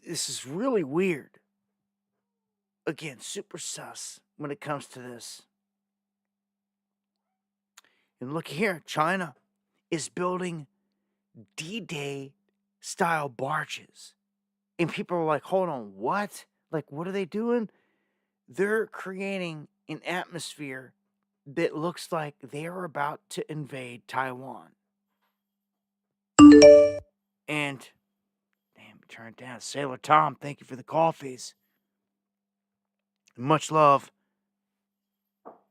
This is really weird. Again, super sus when it comes to this. And look here, China is building D-Day style barges. And people are like, hold on, what? Like, what are they doing? they're creating an atmosphere that looks like they are about to invade Taiwan. And, damn, turn it down. Sailor Tom, thank you for the coffees. Much love.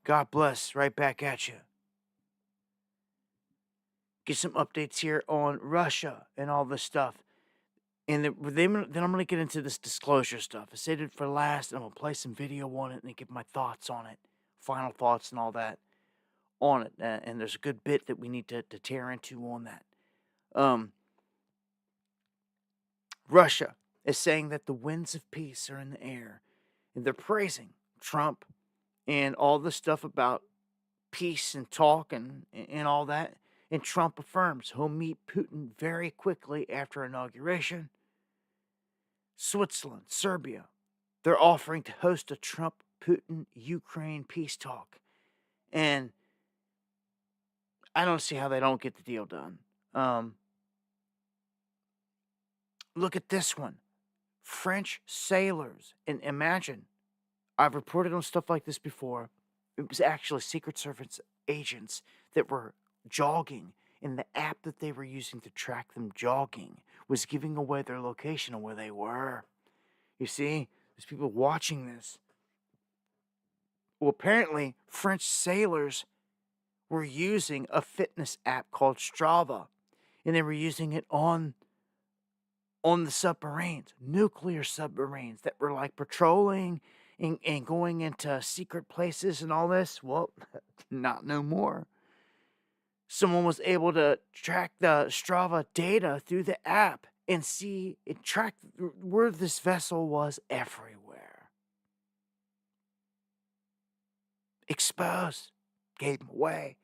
God bless. Right back at you. Get some updates here on Russia and all this stuff. And then I'm going to get into this disclosure stuff. I saved it for last, and I'm going to play some video on it and give my thoughts on it. Final thoughts and all that on it. And there's a good bit that we need to tear into on that. Russia is saying that the winds of peace are in the air. And they're praising Trump and all the stuff about peace and talk and all that. And Trump affirms he'll meet Putin very quickly after inauguration. Switzerland, Serbia, they're offering to host a Trump-Putin-Ukraine peace talk. And I don't see how they don't get the deal done. Look at this one. French sailors. And imagine, I've reported on stuff like this before. It was actually Secret Service agents that were jogging, and the app that they were using to track them jogging was giving away their location of where they were. You see, there's people watching this. Well, apparently, French sailors were using a fitness app called Strava, and they were using it on the submarines, nuclear submarines that were like patrolling and going into secret places and all this. Well, not no more. Someone was able to track the Strava data through the app and see and track where this vessel was everywhere. Exposed. Gave them away.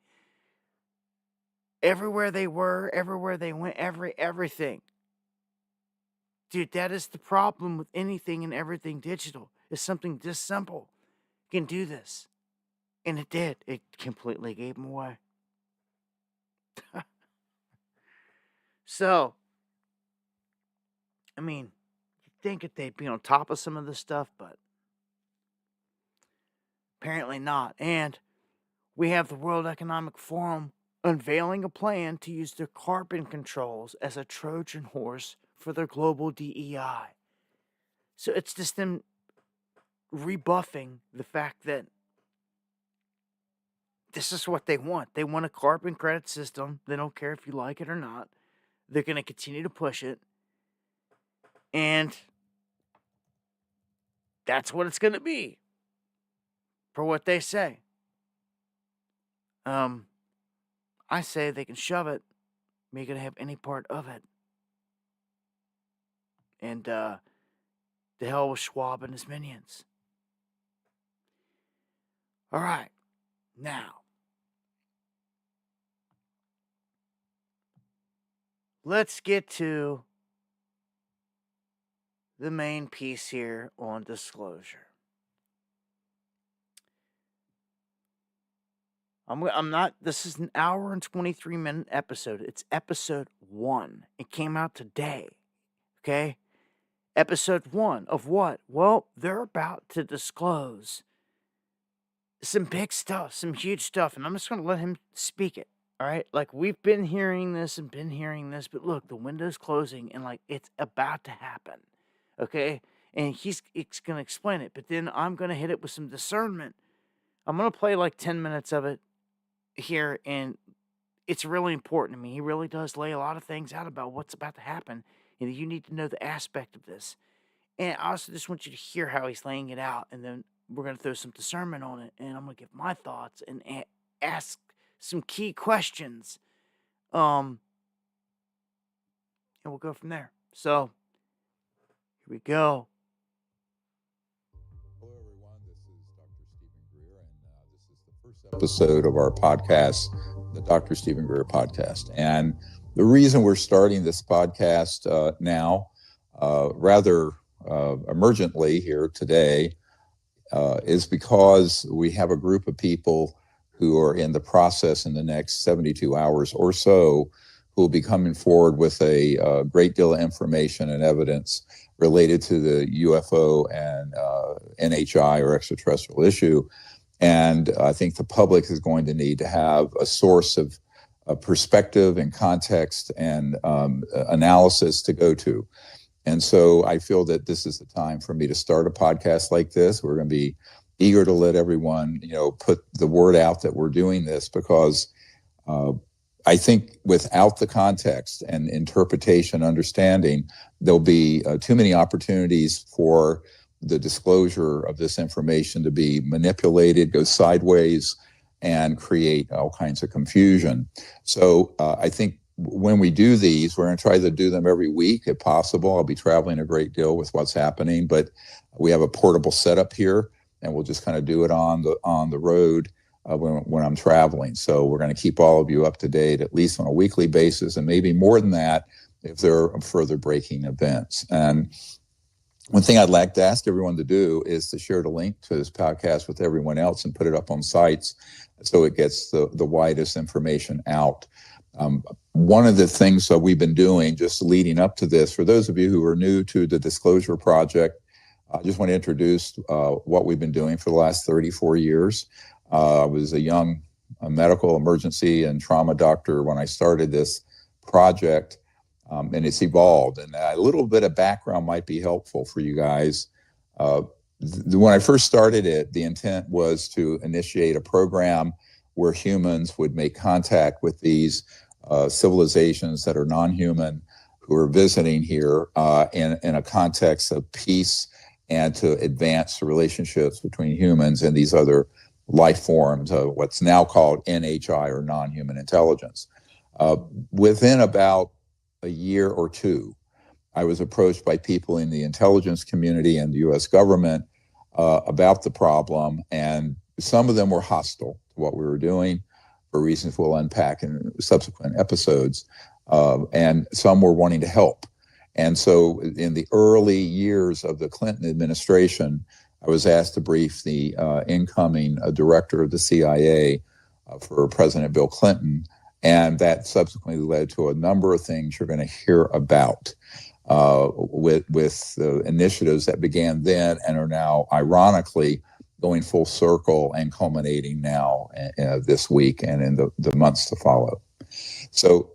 Everywhere they were, everywhere they went, everything. Dude, that is the problem with anything and everything digital. It's something this simple. You can do this. And it did. It completely gave them away. So, I mean, you'd think that they'd be on top of some of this stuff, but apparently not. And we have the World Economic Forum unveiling a plan to use their carbon controls as a Trojan horse for their global DEI. So it's just them rebuffing the fact that this is what they want. They want a carbon credit system. They don't care if you like it or not. They're going to continue to push it. And that's what it's going to be for what they say. I say they can shove it. We're going to have any part of it. And the hell with Schwab and his minions. All right. Now, let's get to the main piece here on disclosure. This is an hour and 23-minute episode. It's episode 1. It came out today. Okay? Episode 1 of what? Well, they're about to disclose some big stuff, some huge stuff, and I'm just going to let him speak it. All right? Like, we've been hearing this, but look, the window's closing, and like, it's about to happen. Okay? And he's going to explain it, but then I'm going to hit it with some discernment. I'm going to play like 10 minutes of it here, and it's really important to me. He really does lay a lot of things out about what's about to happen, and you need to know the aspect of this. And I also just want you to hear how he's laying it out, and then we're going to throw some discernment on it, and I'm going to give my thoughts and ask some key questions. And we'll go from there. So, here we go. Hello, everyone. This is Dr. Stephen Greer, and this is the first episode of our podcast, the Dr. Stephen Greer podcast. And the reason we're starting this podcast now, rather emergently here today, is because we have a group of people who are in the process in the next 72 hours or so who will be coming forward with a great deal of information and evidence related to the UFO and NHI or extraterrestrial issue. And I think the public is going to need to have a source of perspective and context and analysis to go to. And so I feel that this is the time for me to start a podcast like this. We're going to be eager to let everyone, put the word out that we're doing this, because I think without the context and interpretation, understanding, there'll be too many opportunities for the disclosure of this information to be manipulated, go sideways, and create all kinds of confusion. So I think when we do these, we're going to try to do them every week if possible. I'll be traveling a great deal with what's happening, but we have a portable setup here, and we'll just kind of do it on the road when I'm traveling. So we're going to keep all of you up to date, at least on a weekly basis, and maybe more than that if there are further breaking events. And one thing I'd like to ask everyone to do is to share the link to this podcast with everyone else and put it up on sites so it gets the widest information out. One of the things that we've been doing just leading up to this, for those of you who are new to the Disclosure Project, I just want to introduce what we've been doing for the last 34 years. I was a young medical emergency and trauma doctor when I started this project, and it's evolved. And a little bit of background might be helpful for you guys. When I first started it, the intent was to initiate a program where humans would make contact with these civilizations that are non-human who are visiting here in a context of peace, and to advance the relationships between humans and these other life forms of what's now called NHI or non-human intelligence. Within about a year or two, I was approached by people in the intelligence community and the U.S. government about the problem, and some of them were hostile to what we were doing for reasons we'll unpack in subsequent episodes, and some were wanting to help. And so in the early years of the Clinton administration, I was asked to brief the incoming director of the CIA for President Bill Clinton, and that subsequently led to a number of things you're going to hear about with the initiatives that began then and are now, ironically, going full circle and culminating now this week and in the months to follow. So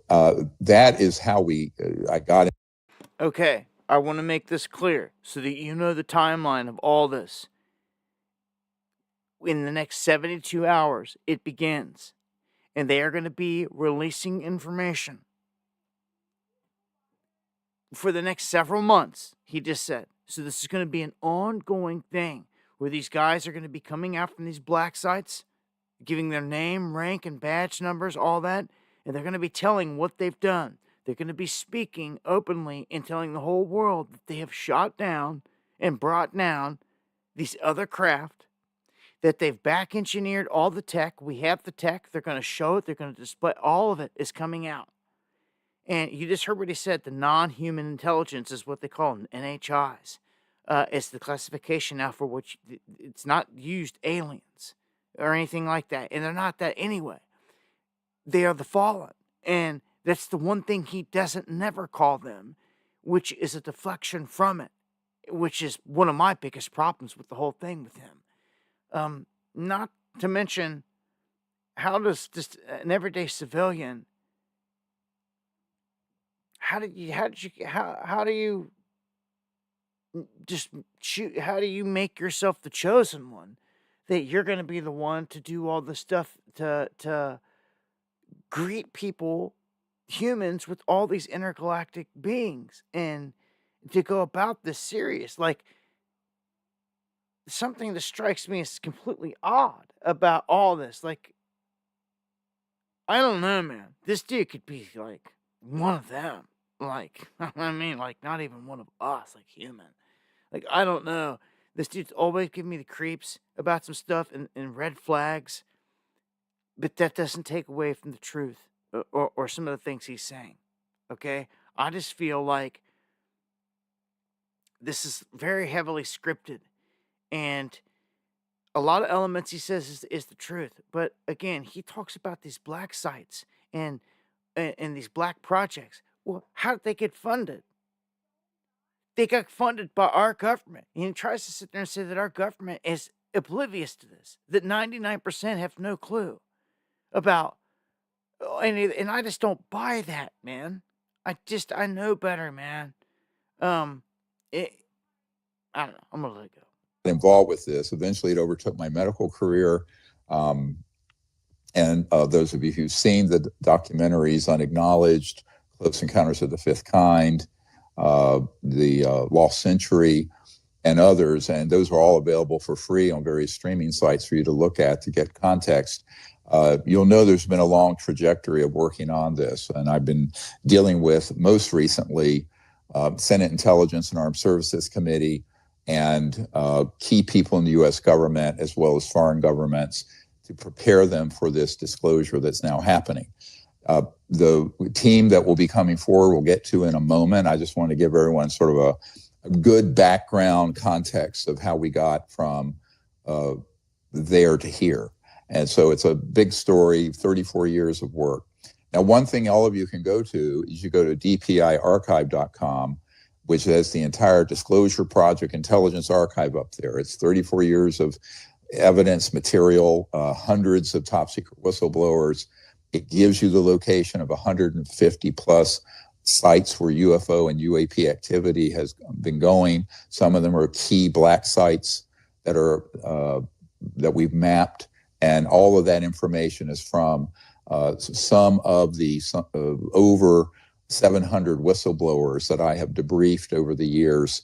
that is how I got it. Okay, I want to make this clear so that you know the timeline of all this. In the next 72 hours, it begins, and they are going to be releasing information for the next several months, he just said. So this is going to be an ongoing thing where these guys are going to be coming out from these black sites, giving their name, rank, and badge numbers, all that, and they're going to be telling what they've done. They're going to be speaking openly and telling the whole world that they have shot down and brought down these other craft, that they've back engineered all the tech. We have the tech. They're going to show it. They're going to display. All of it is coming out. And you just heard what he said. The non-human intelligence is what they call them, NHIs. It's the classification now for which it's not used aliens or anything like that. And they're not that anyway. They are the fallen. And that's the one thing he doesn't never call them, which is a deflection from it, which is one of my biggest problems with the whole thing with him. Not to mention, how does just an everyday civilian, how do you just shoot? How do you make yourself the chosen one? That you're going to be the one to do all the stuff to greet people, humans, with all these intergalactic beings, and to go about this serious, like, something that strikes me as completely odd about all this. Like, I don't know, man. This dude could be like one of them. Like, I mean, like, not even one of us, like human. Like, I don't know. This dude's always giving me the creeps about some stuff and red flags. But that doesn't take away from the truth or some of the things he's saying. Okay? I just feel like this is very heavily scripted. And a lot of elements he says is the truth. But again, he talks about these black sites and these black projects. Well, how did they get funded? they got funded by our government. And he tries to sit there and say that our government is oblivious to this, that 99% have no clue about, and I just don't buy that, man. I know better, man. It, I don't know. I'm gonna let it go. Involved with this. Eventually, it overtook my medical career. And those of you who've seen the documentaries Unacknowledged, Close Encounters of the Fifth Kind, the Lost Century, and others, and those are all available for free on various streaming sites for you to look at to get context. You'll know there's been a long trajectory of working on this, and I've been dealing with, most recently, Senate Intelligence and Armed Services Committee and key people in the U.S. government as well as foreign governments to prepare them for this disclosure that's now happening. The team that will be coming forward we'll get to in a moment. I just want to give everyone sort of a good background context of how we got from there to here. And so it's a big story, 34 years of work. Now, one thing all of you can go to is you go to dpiarchive.com, which has the entire Disclosure Project Intelligence Archive up there. It's 34 years of evidence material, hundreds of top secret whistleblowers. It gives you the location of 150 plus sites where UFO and UAP activity has been going. Some of them are key black sites that are that we've mapped, and all of that information is from some of the over 700 whistleblowers that I have debriefed over the years,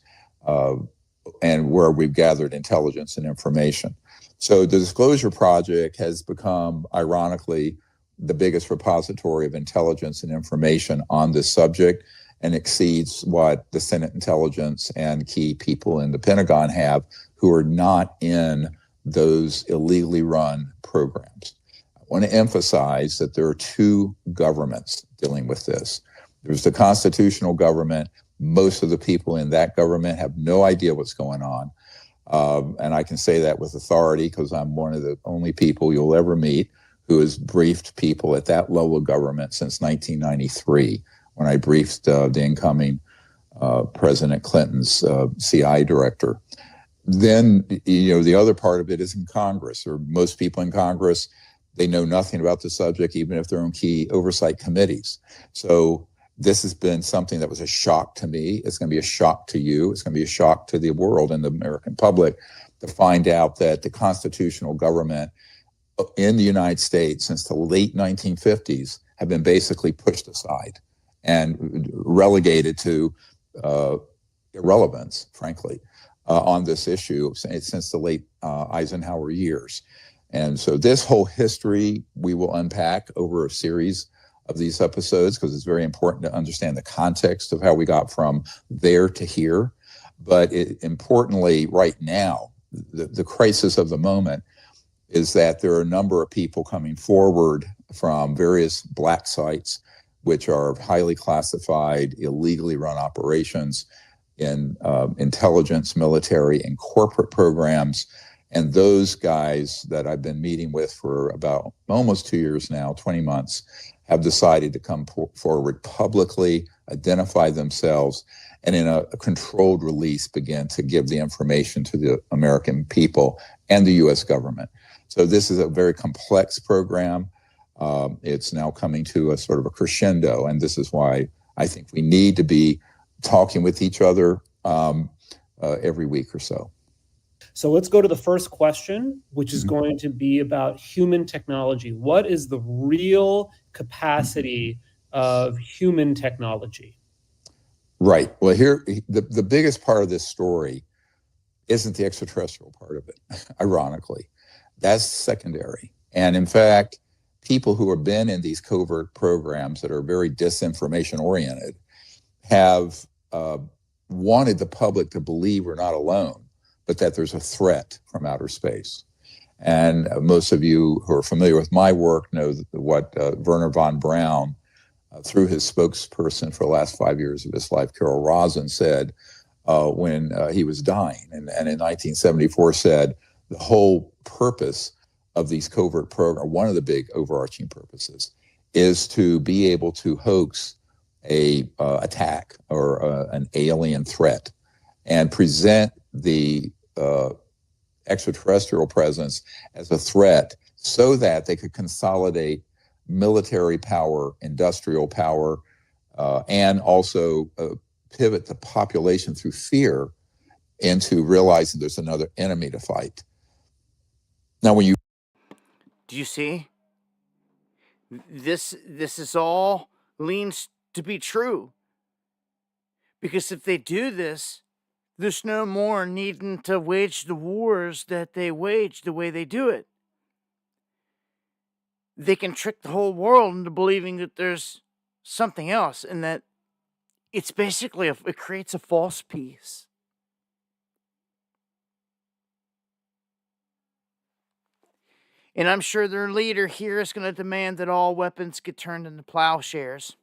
and where we've gathered intelligence and information. So the Disclosure Project has become, ironically, the biggest repository of intelligence and information on this subject, and exceeds what the Senate intelligence and key people in the Pentagon have who are not in those illegally run programs. I want to emphasize that there are two governments dealing with this. There's the constitutional government. Most of the people in that government have no idea what's going on. And I can say that with authority because I'm one of the only people you'll ever meet who has briefed people at that level of government since 1993, when I briefed the incoming President Clinton's CI director. Then, the other part of it is in Congress, or most people in Congress, they know nothing about the subject, even if they're on key oversight committees. So this has been something that was a shock to me. It's going to be a shock to you. It's going to be a shock to the world and the American public to find out that the constitutional government in the United States since the late 1950s have been basically pushed aside and relegated to irrelevance, frankly, on this issue since the late Eisenhower years. And so this whole history we will unpack over a series of these episodes because it's very important to understand the context of how we got from there to here. But importantly, right now, the crisis of the moment is that there are a number of people coming forward from various black sites, which are highly classified, illegally run operations in intelligence, military, and corporate programs. And those guys that I've been meeting with for about almost 2 years now, 20 months, have decided to come forward publicly, identify themselves, and in a controlled release begin to give the information to the American people and the U.S. government. So this is a very complex program. It's now coming to a sort of a crescendo, and this is why I think we need to be talking with each other every week or so. So let's go to the first question, which is going to be about human technology. What is the real capacity of human technology? Right. Well, here, the biggest part of this story isn't the extraterrestrial part of it, ironically. That's secondary. And in fact, people who have been in these covert programs that are very disinformation oriented have wanted the public to believe we're not alone, but that there's a threat from outer space. And most of you who are familiar with my work know what Werner von Braun, through his spokesperson for the last 5 years of his life, Carol Rosin, said when he was dying, and in 1974 said, the whole purpose of these covert programs, one of the big overarching purposes, is to be able to hoax a attack or an alien threat and present the extraterrestrial presence as a threat so that they could consolidate military power, industrial power, and also pivot the population through fear into realizing there's another enemy to fight. Now, when you Do you see? This is all leans to be true. Because if they do this, there's no more needing to wage the wars that they wage the way they do it. They can trick the whole world into believing that there's something else, and that it's basically it creates a false peace. And I'm sure their leader here is going to demand that all weapons get turned into plowshares.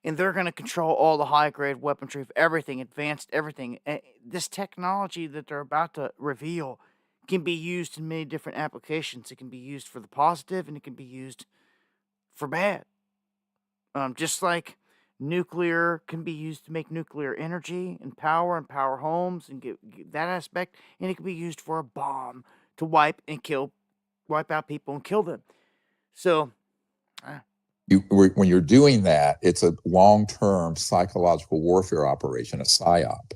And they're going to control all the high-grade weaponry of everything, advanced everything. This technology that they're about to reveal can be used in many different applications. It can be used for the positive, and it can be used for bad. Just like nuclear can be used to make nuclear energy and power homes and get that aspect, and it can be used for a bomb to wipe out people and kill them. So, when you're doing that, it's a long-term psychological warfare operation, a PSYOP.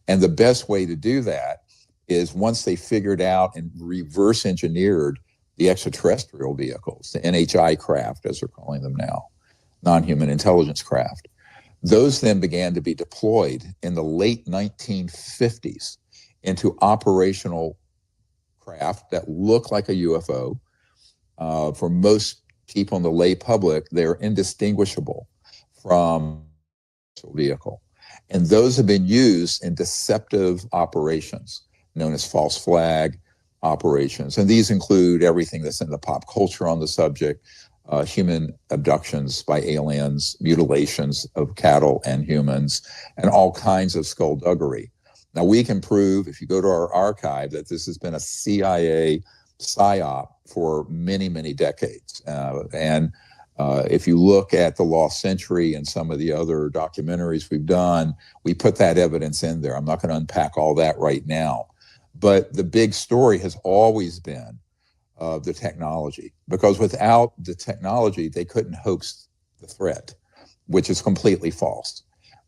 And the best way to do that is once they figured out and reverse engineered the extraterrestrial vehicles, the NHI craft, as they're calling them now, non-human intelligence craft. Those then began to be deployed in the late 1950s into operational craft that look like a UFO. For most people in the lay public, they're indistinguishable from a vehicle. And those have been used in deceptive operations known as false flag operations. And these include everything that's in the pop culture on the subject, human abductions by aliens, mutilations of cattle and humans, and all kinds of skullduggery. Now, we can prove, if you go to our archive, that this has been a CIA PSYOP for many, many decades. If you look at The Lost Century and some of the other documentaries we've done, we put that evidence in there. I'm not going to unpack all that right now. But the big story has always been the technology, because without the technology, they couldn't hoax the threat, which is completely false.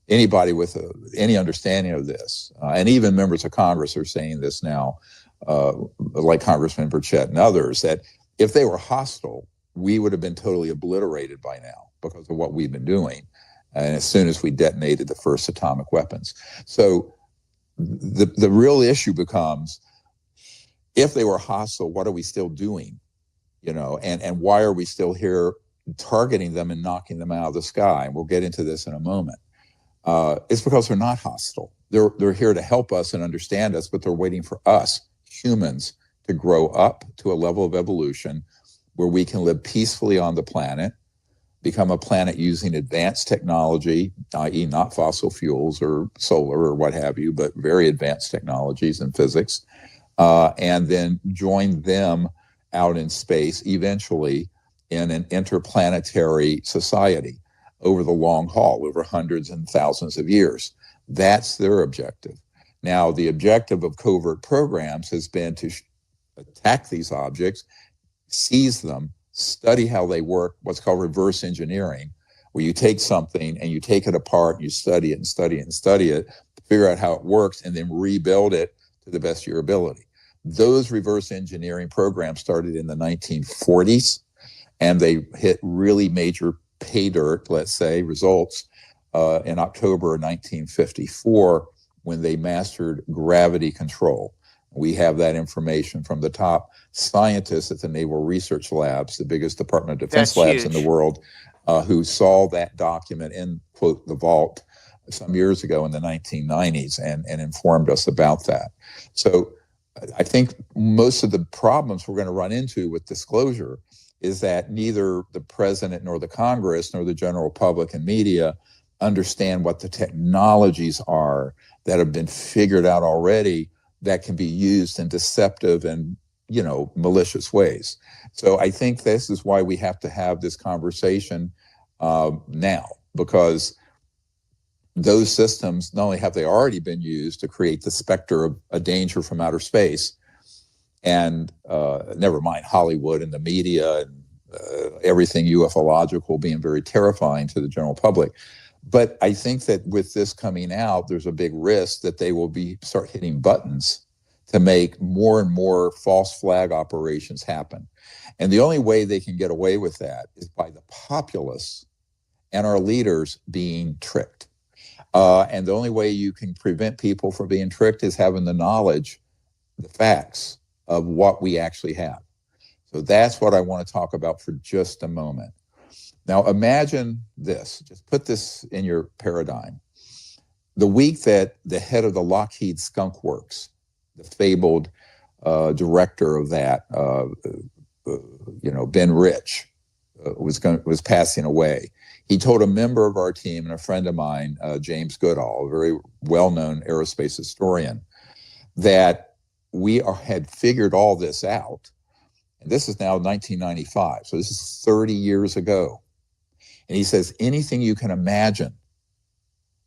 Anybody with any understanding of this, and even members of Congress are saying this now, like Congressman Burchett and others, that if they were hostile, we would have been totally obliterated by now because of what we've been doing. And as soon as we detonated the first atomic weapons. So the real issue becomes, if they were hostile, what are we still doing? And why are we still here targeting them and knocking them out of the sky? And we'll get into this in a moment. It's because they're not hostile. They're here to help us and understand us, but they're waiting for us, humans, to grow up to a level of evolution where we can live peacefully on the planet, become a planet using advanced technology, i.e. not fossil fuels or solar or what have you, but very advanced technologies in physics, and then join them out in space eventually in an interplanetary society over the long haul, over hundreds and thousands of years. That's their objective. Now, the objective of covert programs has been to attack these objects, seize them, study how they work, what's called reverse engineering, where you take something and you take it apart, you study it and study it and study it, figure out how it works, and then rebuild it to the best of your ability. Those reverse engineering programs started in the 1940s, and they hit really major pay dirt, let's say, results in October of 1954 when they mastered gravity control. We have that information from the top scientists at the Naval Research Labs, the biggest Department of Defense labs in the world, who saw that document in, quote, the vault some years ago in the 1990s and informed us about that. So I think most of the problems we're going to run into with disclosure is that neither the president nor the Congress nor the general public and media understand what the technologies are that have been figured out already that can be used in deceptive and, malicious ways. So I think this is why we have to have this conversation now, because those systems, not only have they already been used to create the specter of a danger from outer space, and never mind Hollywood and the media and everything ufological being very terrifying to the general public. But I think that with this coming out, there's a big risk that they will start hitting buttons to make more and more false flag operations happen. And the only way they can get away with that is by the populace and our leaders being tricked. And the only way you can prevent people from being tricked is having the knowledge, the facts of what we actually have. So that's what I want to talk about for just a moment. Now imagine this, just put this in your paradigm. The week that the head of the Lockheed Skunk Works, the fabled director of that, Ben Rich, was passing away, he told a member of our team and a friend of mine, James Goodall, a very well-known aerospace historian, that we had figured all this out. And this is now 1995, so this is 30 years ago. And he says, anything you can imagine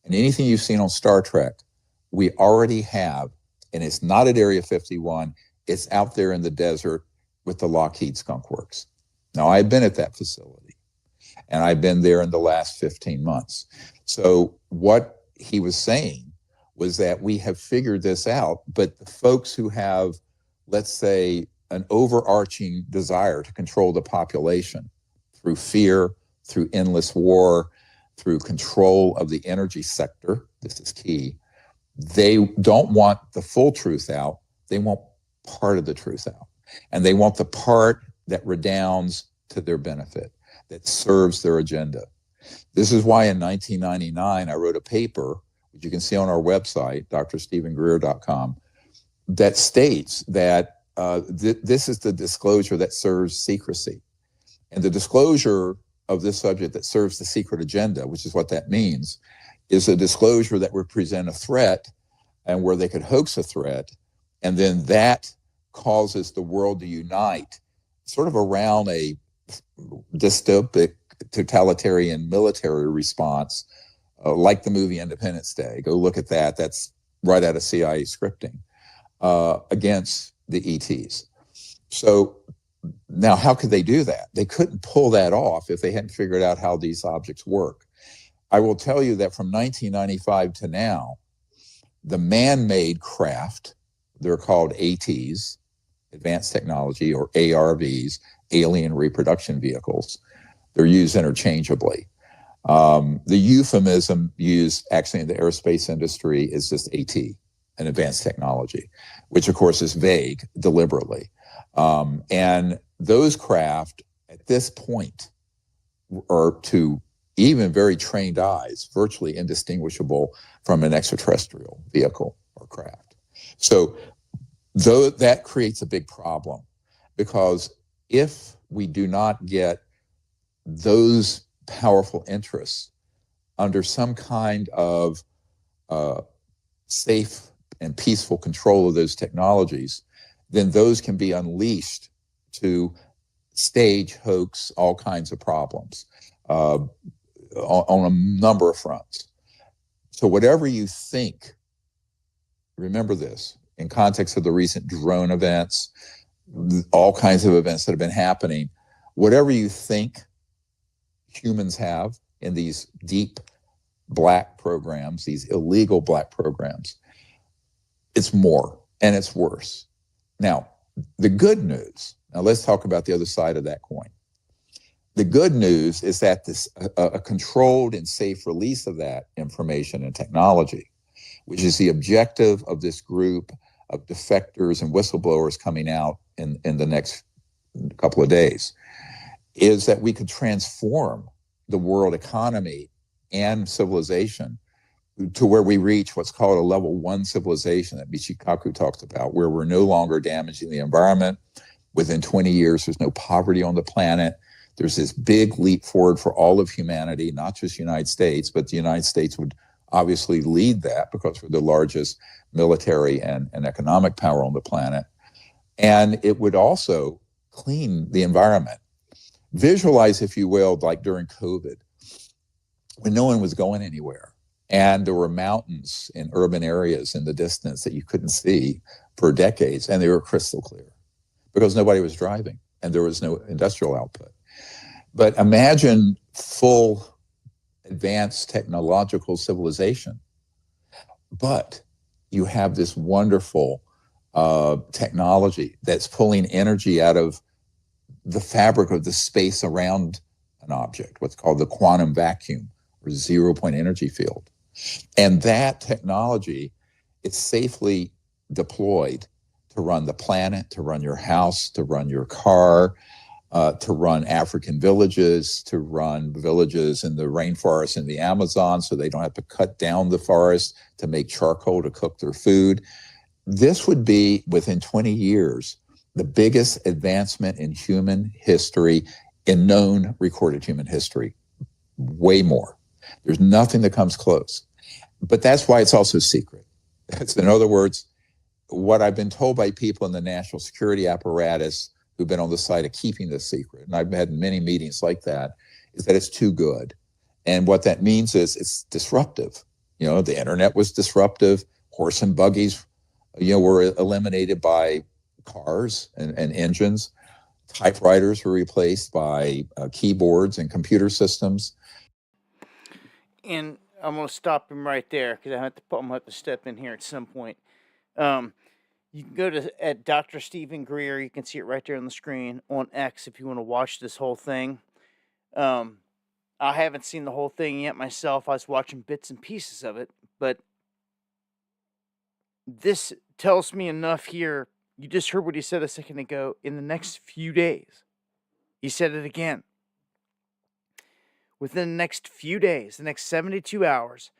and anything you've seen on Star Trek, we already have, and it's not at Area 51, it's out there in the desert with the Lockheed Skunk Works. Now, I've been at that facility, and I've been there in the last 15 months. So what he was saying was that we have figured this out, but the folks who have, let's say, an overarching desire to control the population through fear, through endless war, through control of the energy sector, this is key, they don't want the full truth out, they want part of the truth out. And they want the part that redounds to their benefit, that serves their agenda. This is why in 1999, I wrote a paper, which you can see on our website, drstephengreer.com, that states that this is the disclosure that serves secrecy. And the disclosure of this subject that serves the secret agenda, which is what that means, is a disclosure that would present a threat and where they could hoax a threat, and then that causes the world to unite sort of around a dystopic totalitarian military response, like the movie Independence Day. Go look at that. That's right out of CIA scripting, against the ETs. So now how could they do that? They couldn't pull that off if they hadn't figured out how these objects work. I will tell you that from 1995 to now, the man-made craft, they're called ATs, advanced technology, or ARVs, alien reproduction vehicles. They're used interchangeably. The euphemism used actually in the aerospace industry is just AT, an advanced technology, which of course is vague deliberately. And those craft at this point are, to even very trained eyes, virtually indistinguishable from an extraterrestrial vehicle or craft. So though that creates a big problem, because if we do not get those powerful interests under some kind of safe and peaceful control of those technologies, then those can be unleashed to stage, hoax, all kinds of problems on a number of fronts. So whatever you think, remember this, in context of the recent drone events, all kinds of events that have been happening, whatever you think humans have in these deep black programs, these illegal black programs, it's more and it's worse. Now, the good news, now let's talk about the other side of that coin. The good news is that this a controlled and safe release of that information and technology, which is the objective of this group of defectors and whistleblowers coming out in the next couple of days, is that we could transform the world economy and civilization to where we reach what's called a level 1 civilization that Michikaku talked about, where we're no longer damaging the environment. Within 20 years, there's no poverty on the planet. There's this big leap forward for all of humanity, not just the United States, but the United States would obviously lead that because we're the largest military and economic power on the planet. And it would also clean the environment. Visualize, if you will, like during COVID, when no one was going anywhere And there were mountains in urban areas in the distance that you couldn't see for decades, and they were crystal clear because nobody was driving and there was no industrial output. But imagine full advanced technological civilization, but you have this wonderful technology that's pulling energy out of the fabric of the space around an object, what's called the quantum vacuum or 0-point energy field. And that technology is safely deployed to run the planet, to run your house, to run your car, to run African villages, to run villages in the rainforest in the Amazon so they don't have to cut down the forest to make charcoal to cook their food. This would be, within 20 years, the biggest advancement in human history, in known recorded human history. Way more. There's nothing that comes close. But that's why it's also secret. In other words, what I've been told by people in the national security apparatus who've been on the side of keeping this secret, and I've had many meetings like that, is that it's too good. And what that means is it's disruptive. You know, the internet was disruptive. Horse and buggies, you know, were eliminated by cars and engines. Typewriters were replaced by keyboards and computer systems. And I'm going to stop him right there because I'm going to have to step in here at some point. You can go to at Dr. Stephen Greer. You can see it right there on the screen on X if you want to watch this whole thing. I haven't seen the whole thing yet myself. I was watching bits and pieces of it, but this tells me enough here. You just heard what he said a second ago. In the next few days, he said it again. Within the next few days, the next 72 hours,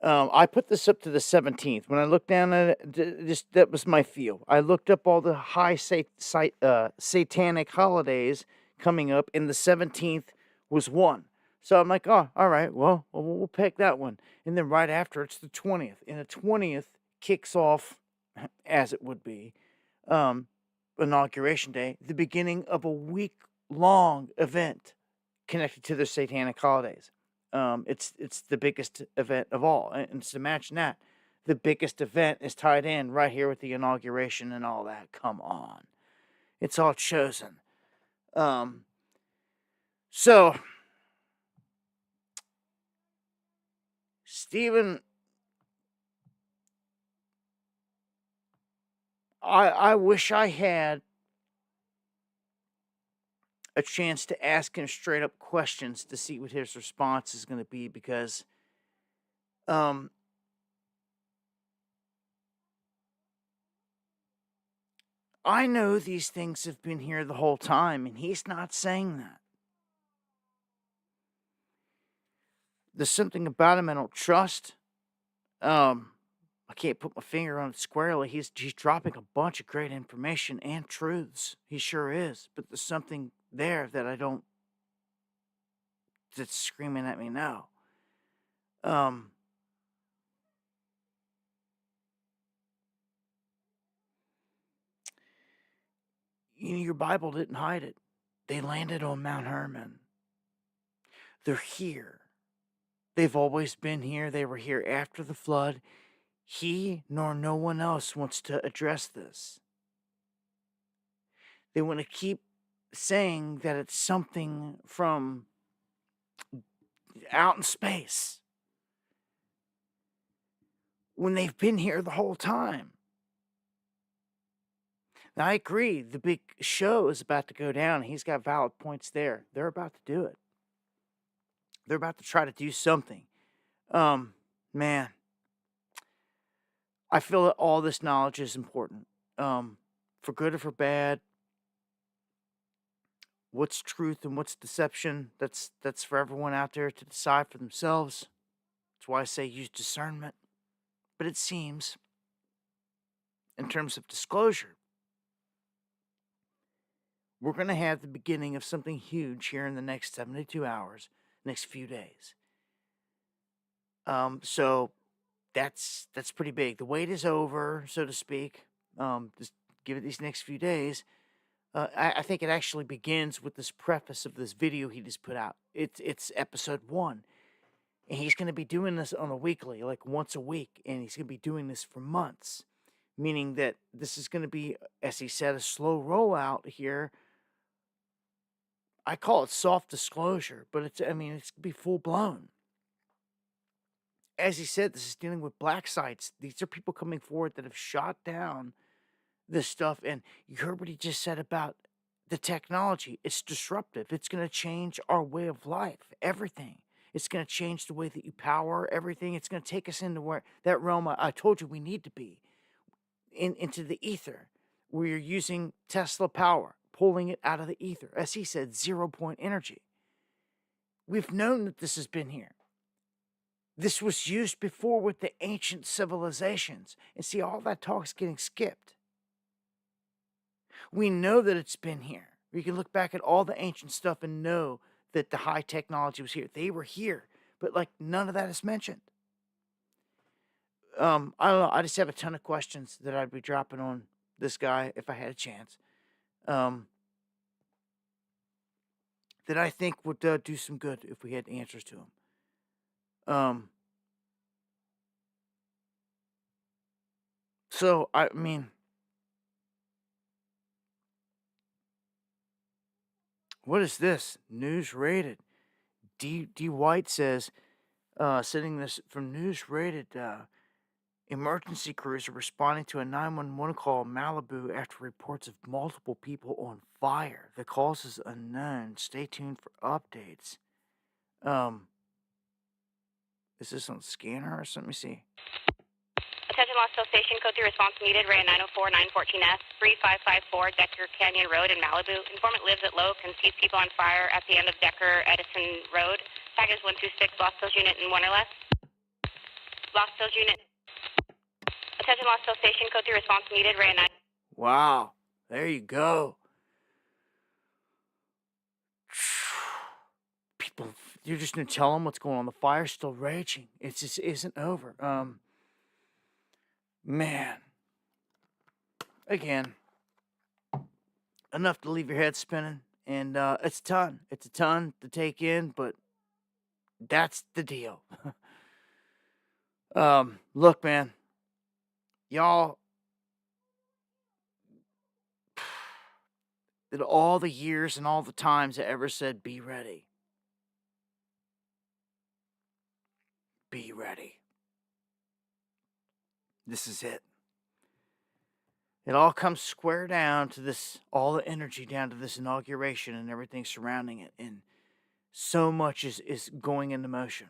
I put this up to the 17th. When I looked down at it, that was my feel. I looked up all the high satanic holidays coming up, and the 17th was one. So I'm like, oh, all right, well, we'll pick that one. And then right after, it's the 20th. And the 20th kicks off, as it would be, Inauguration Day, the beginning of a week-long event connected to the satanic holidays. It's the biggest event of all. And just imagine that. The biggest event is tied in right here with the inauguration and all that. Come on. It's all chosen. So, Stephen, I wish I had a chance to ask him straight up questions to see what his response is going to be, because I know these things have been here the whole time, and he's not saying that. There's something about him I don't trust. I can't put my finger on it squarely. He's dropping a bunch of great information and truths. He sure is. But there's something there that I don't, that's screaming at me now. You know, your Bible didn't hide it. They landed on Mount Hermon. They're here. They've always been here. They were here after the flood. He nor no one else wants to address this. They want to keep saying that it's something from out in space when they've been here the whole time. Now, I agree, the big show is about to go down. He's got valid points there. They're about to do it. They're about to try to do something. Man, I feel that all this knowledge is important. For good or for bad, what's truth and what's deception, that's for everyone out there to decide for themselves. That's why I say use discernment. But it seems, in terms of disclosure, we're going to have the beginning of something huge here in the next 72 hours, next few days. So that's pretty big. The wait is over, so to speak. Just give it these next few days. I think it actually begins with this preface of this video he just put out. It's episode 1. And he's going to be doing this on a weekly, like once a week, and he's going to be doing this for months, meaning that this is going to be, as he said, a slow rollout here. I call it soft disclosure, but it's going to be full blown. As he said, this is dealing with black sites. These are people coming forward that have shot down this stuff. And you heard what he just said about the technology. It's disruptive. It's going to change our way of life, everything. It's going to change the way that you power everything. It's going to take us into where that realm I told you we need to be, into the ether, where you're using Tesla power, pulling it out of the ether. As he said, 0-point energy. We've known that this has been here. This was used before with the ancient civilizations. And see, all that talk's getting skipped. We know that it's been here. We can look back at all the ancient stuff and know that the high technology was here. They were here, but like none of that is mentioned. I don't know. I just have a ton of questions that I'd be dropping on this guy if I had a chance. That I think would do some good if we had answers to them. So I mean, what is this? News Rated. D White says, sending this from News Rated. Emergency crews are responding to a 911 call in Malibu after reports of multiple people on fire. The cause is unknown. Stay tuned for updates. Is this on scanner or something? Let me see. Attention Lost Station, code 3 response needed, Ray 904 914S, 3554 Decker Canyon Road in Malibu. Informant lives at Loke and sees people on fire at the end of Decker Edison Road. Tag is 126, Lost Hills unit in 1 or less. Lost Hills unit. Attention Lost Station, code 3 response needed, Ray 9. Wow, there you go. People, you're just gonna tell them what's going on. The fire's still raging. It just isn't over. Man. Again, enough to leave your head spinning, and it's a ton. It's a ton to take in, but that's the deal. Look, man, y'all, that all the years and all the times I ever said, be ready. Be ready. This is it. It all comes square down to this, all the energy down to this inauguration and everything surrounding it. And so much is going into motion.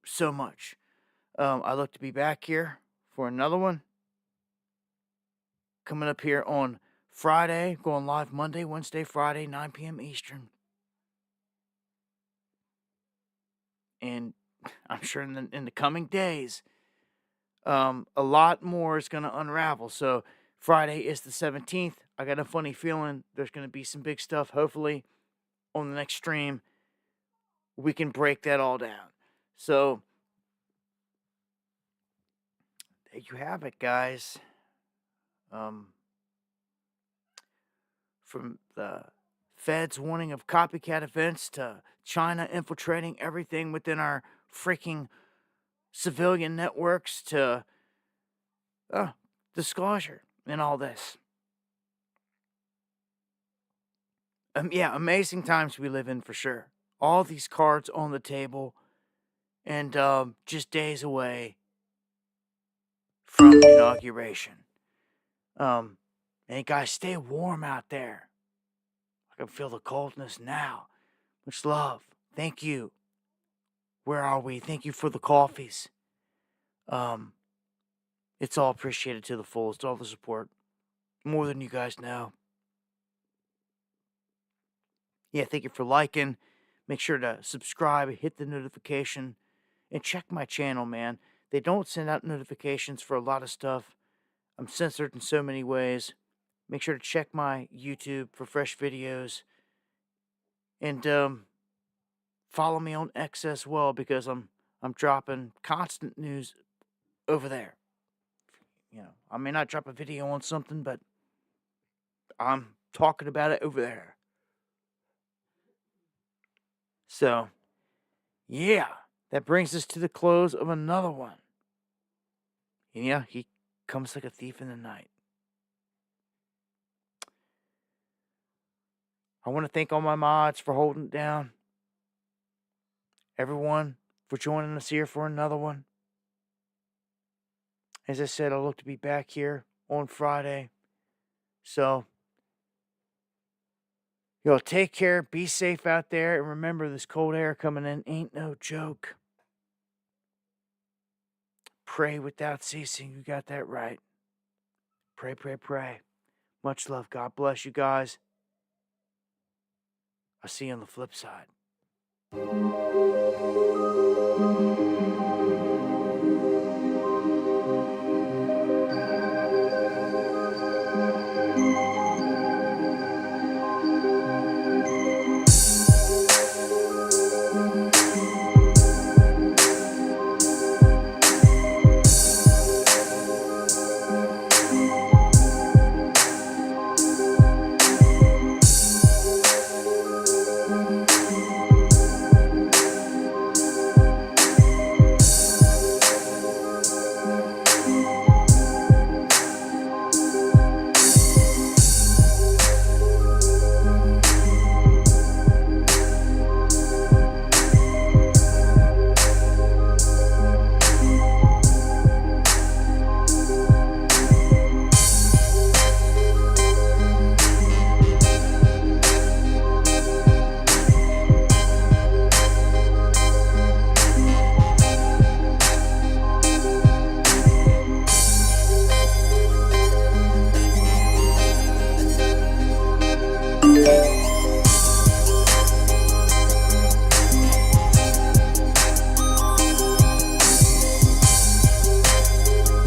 So much. I look to be back here for another one. Coming up here on Friday, going live Monday, Wednesday, Friday, 9 p.m. Eastern. And I'm sure in the coming days, a lot more is going to unravel. So Friday is the 17th. I got a funny feeling there's going to be some big stuff. Hopefully on the next stream, we can break that all down. So there you have it, guys. From the Fed's warning of copycat events to China infiltrating everything within our freaking civilian networks to disclosure and all this. Yeah, amazing times we live in for sure. All these cards on the table and just days away from inauguration. And guys, stay warm out there. I can feel the coldness now. Much love. Thank you. Where are we? Thank you for the coffees. It's all appreciated to the fullest. All the support. More than you guys know. Yeah, thank you for liking. Make sure to subscribe, hit the notification, and check my channel, man. They don't send out notifications for a lot of stuff. I'm censored in so many ways. Make sure to check my YouTube for fresh videos. And follow me on X as well, because I'm dropping constant news over there. You know, I may not drop a video on something, but I'm talking about it over there. So, yeah. that brings us to the close of another one. And yeah, he comes like a thief in the night. I want to thank all my mods for holding it down. Everyone for joining us here for another one. As I said, I look to be back here on Friday. So, y'all take care, be safe out there, and remember this cold air coming in ain't no joke. Pray without ceasing. You got that right. Pray, pray, pray. Much love. God bless you guys. I'll see you on the flip side.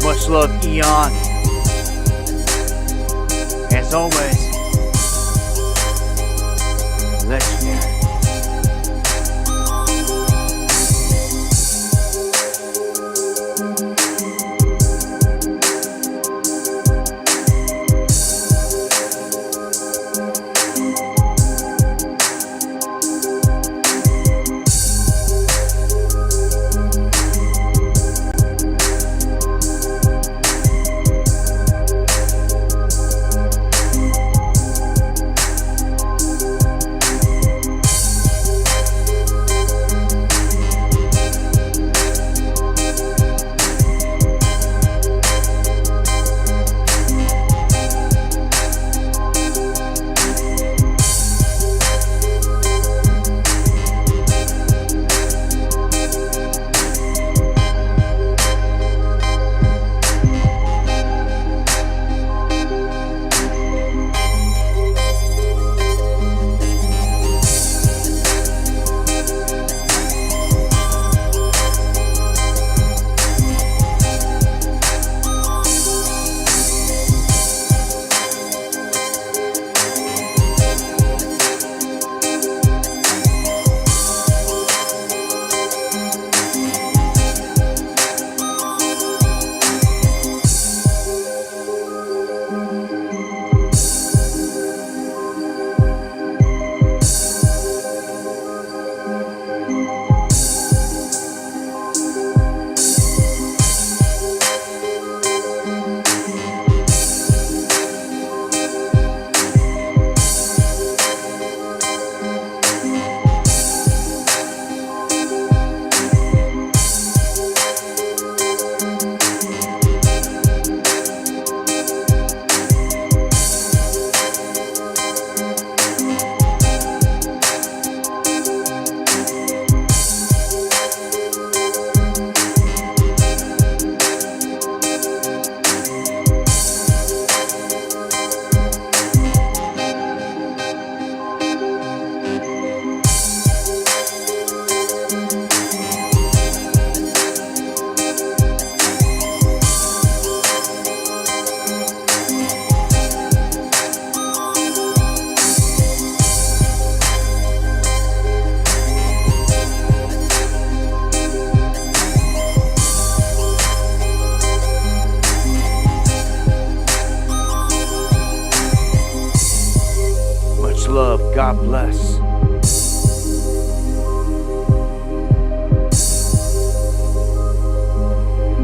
Much love, Eon. As always, legendary. love. God bless.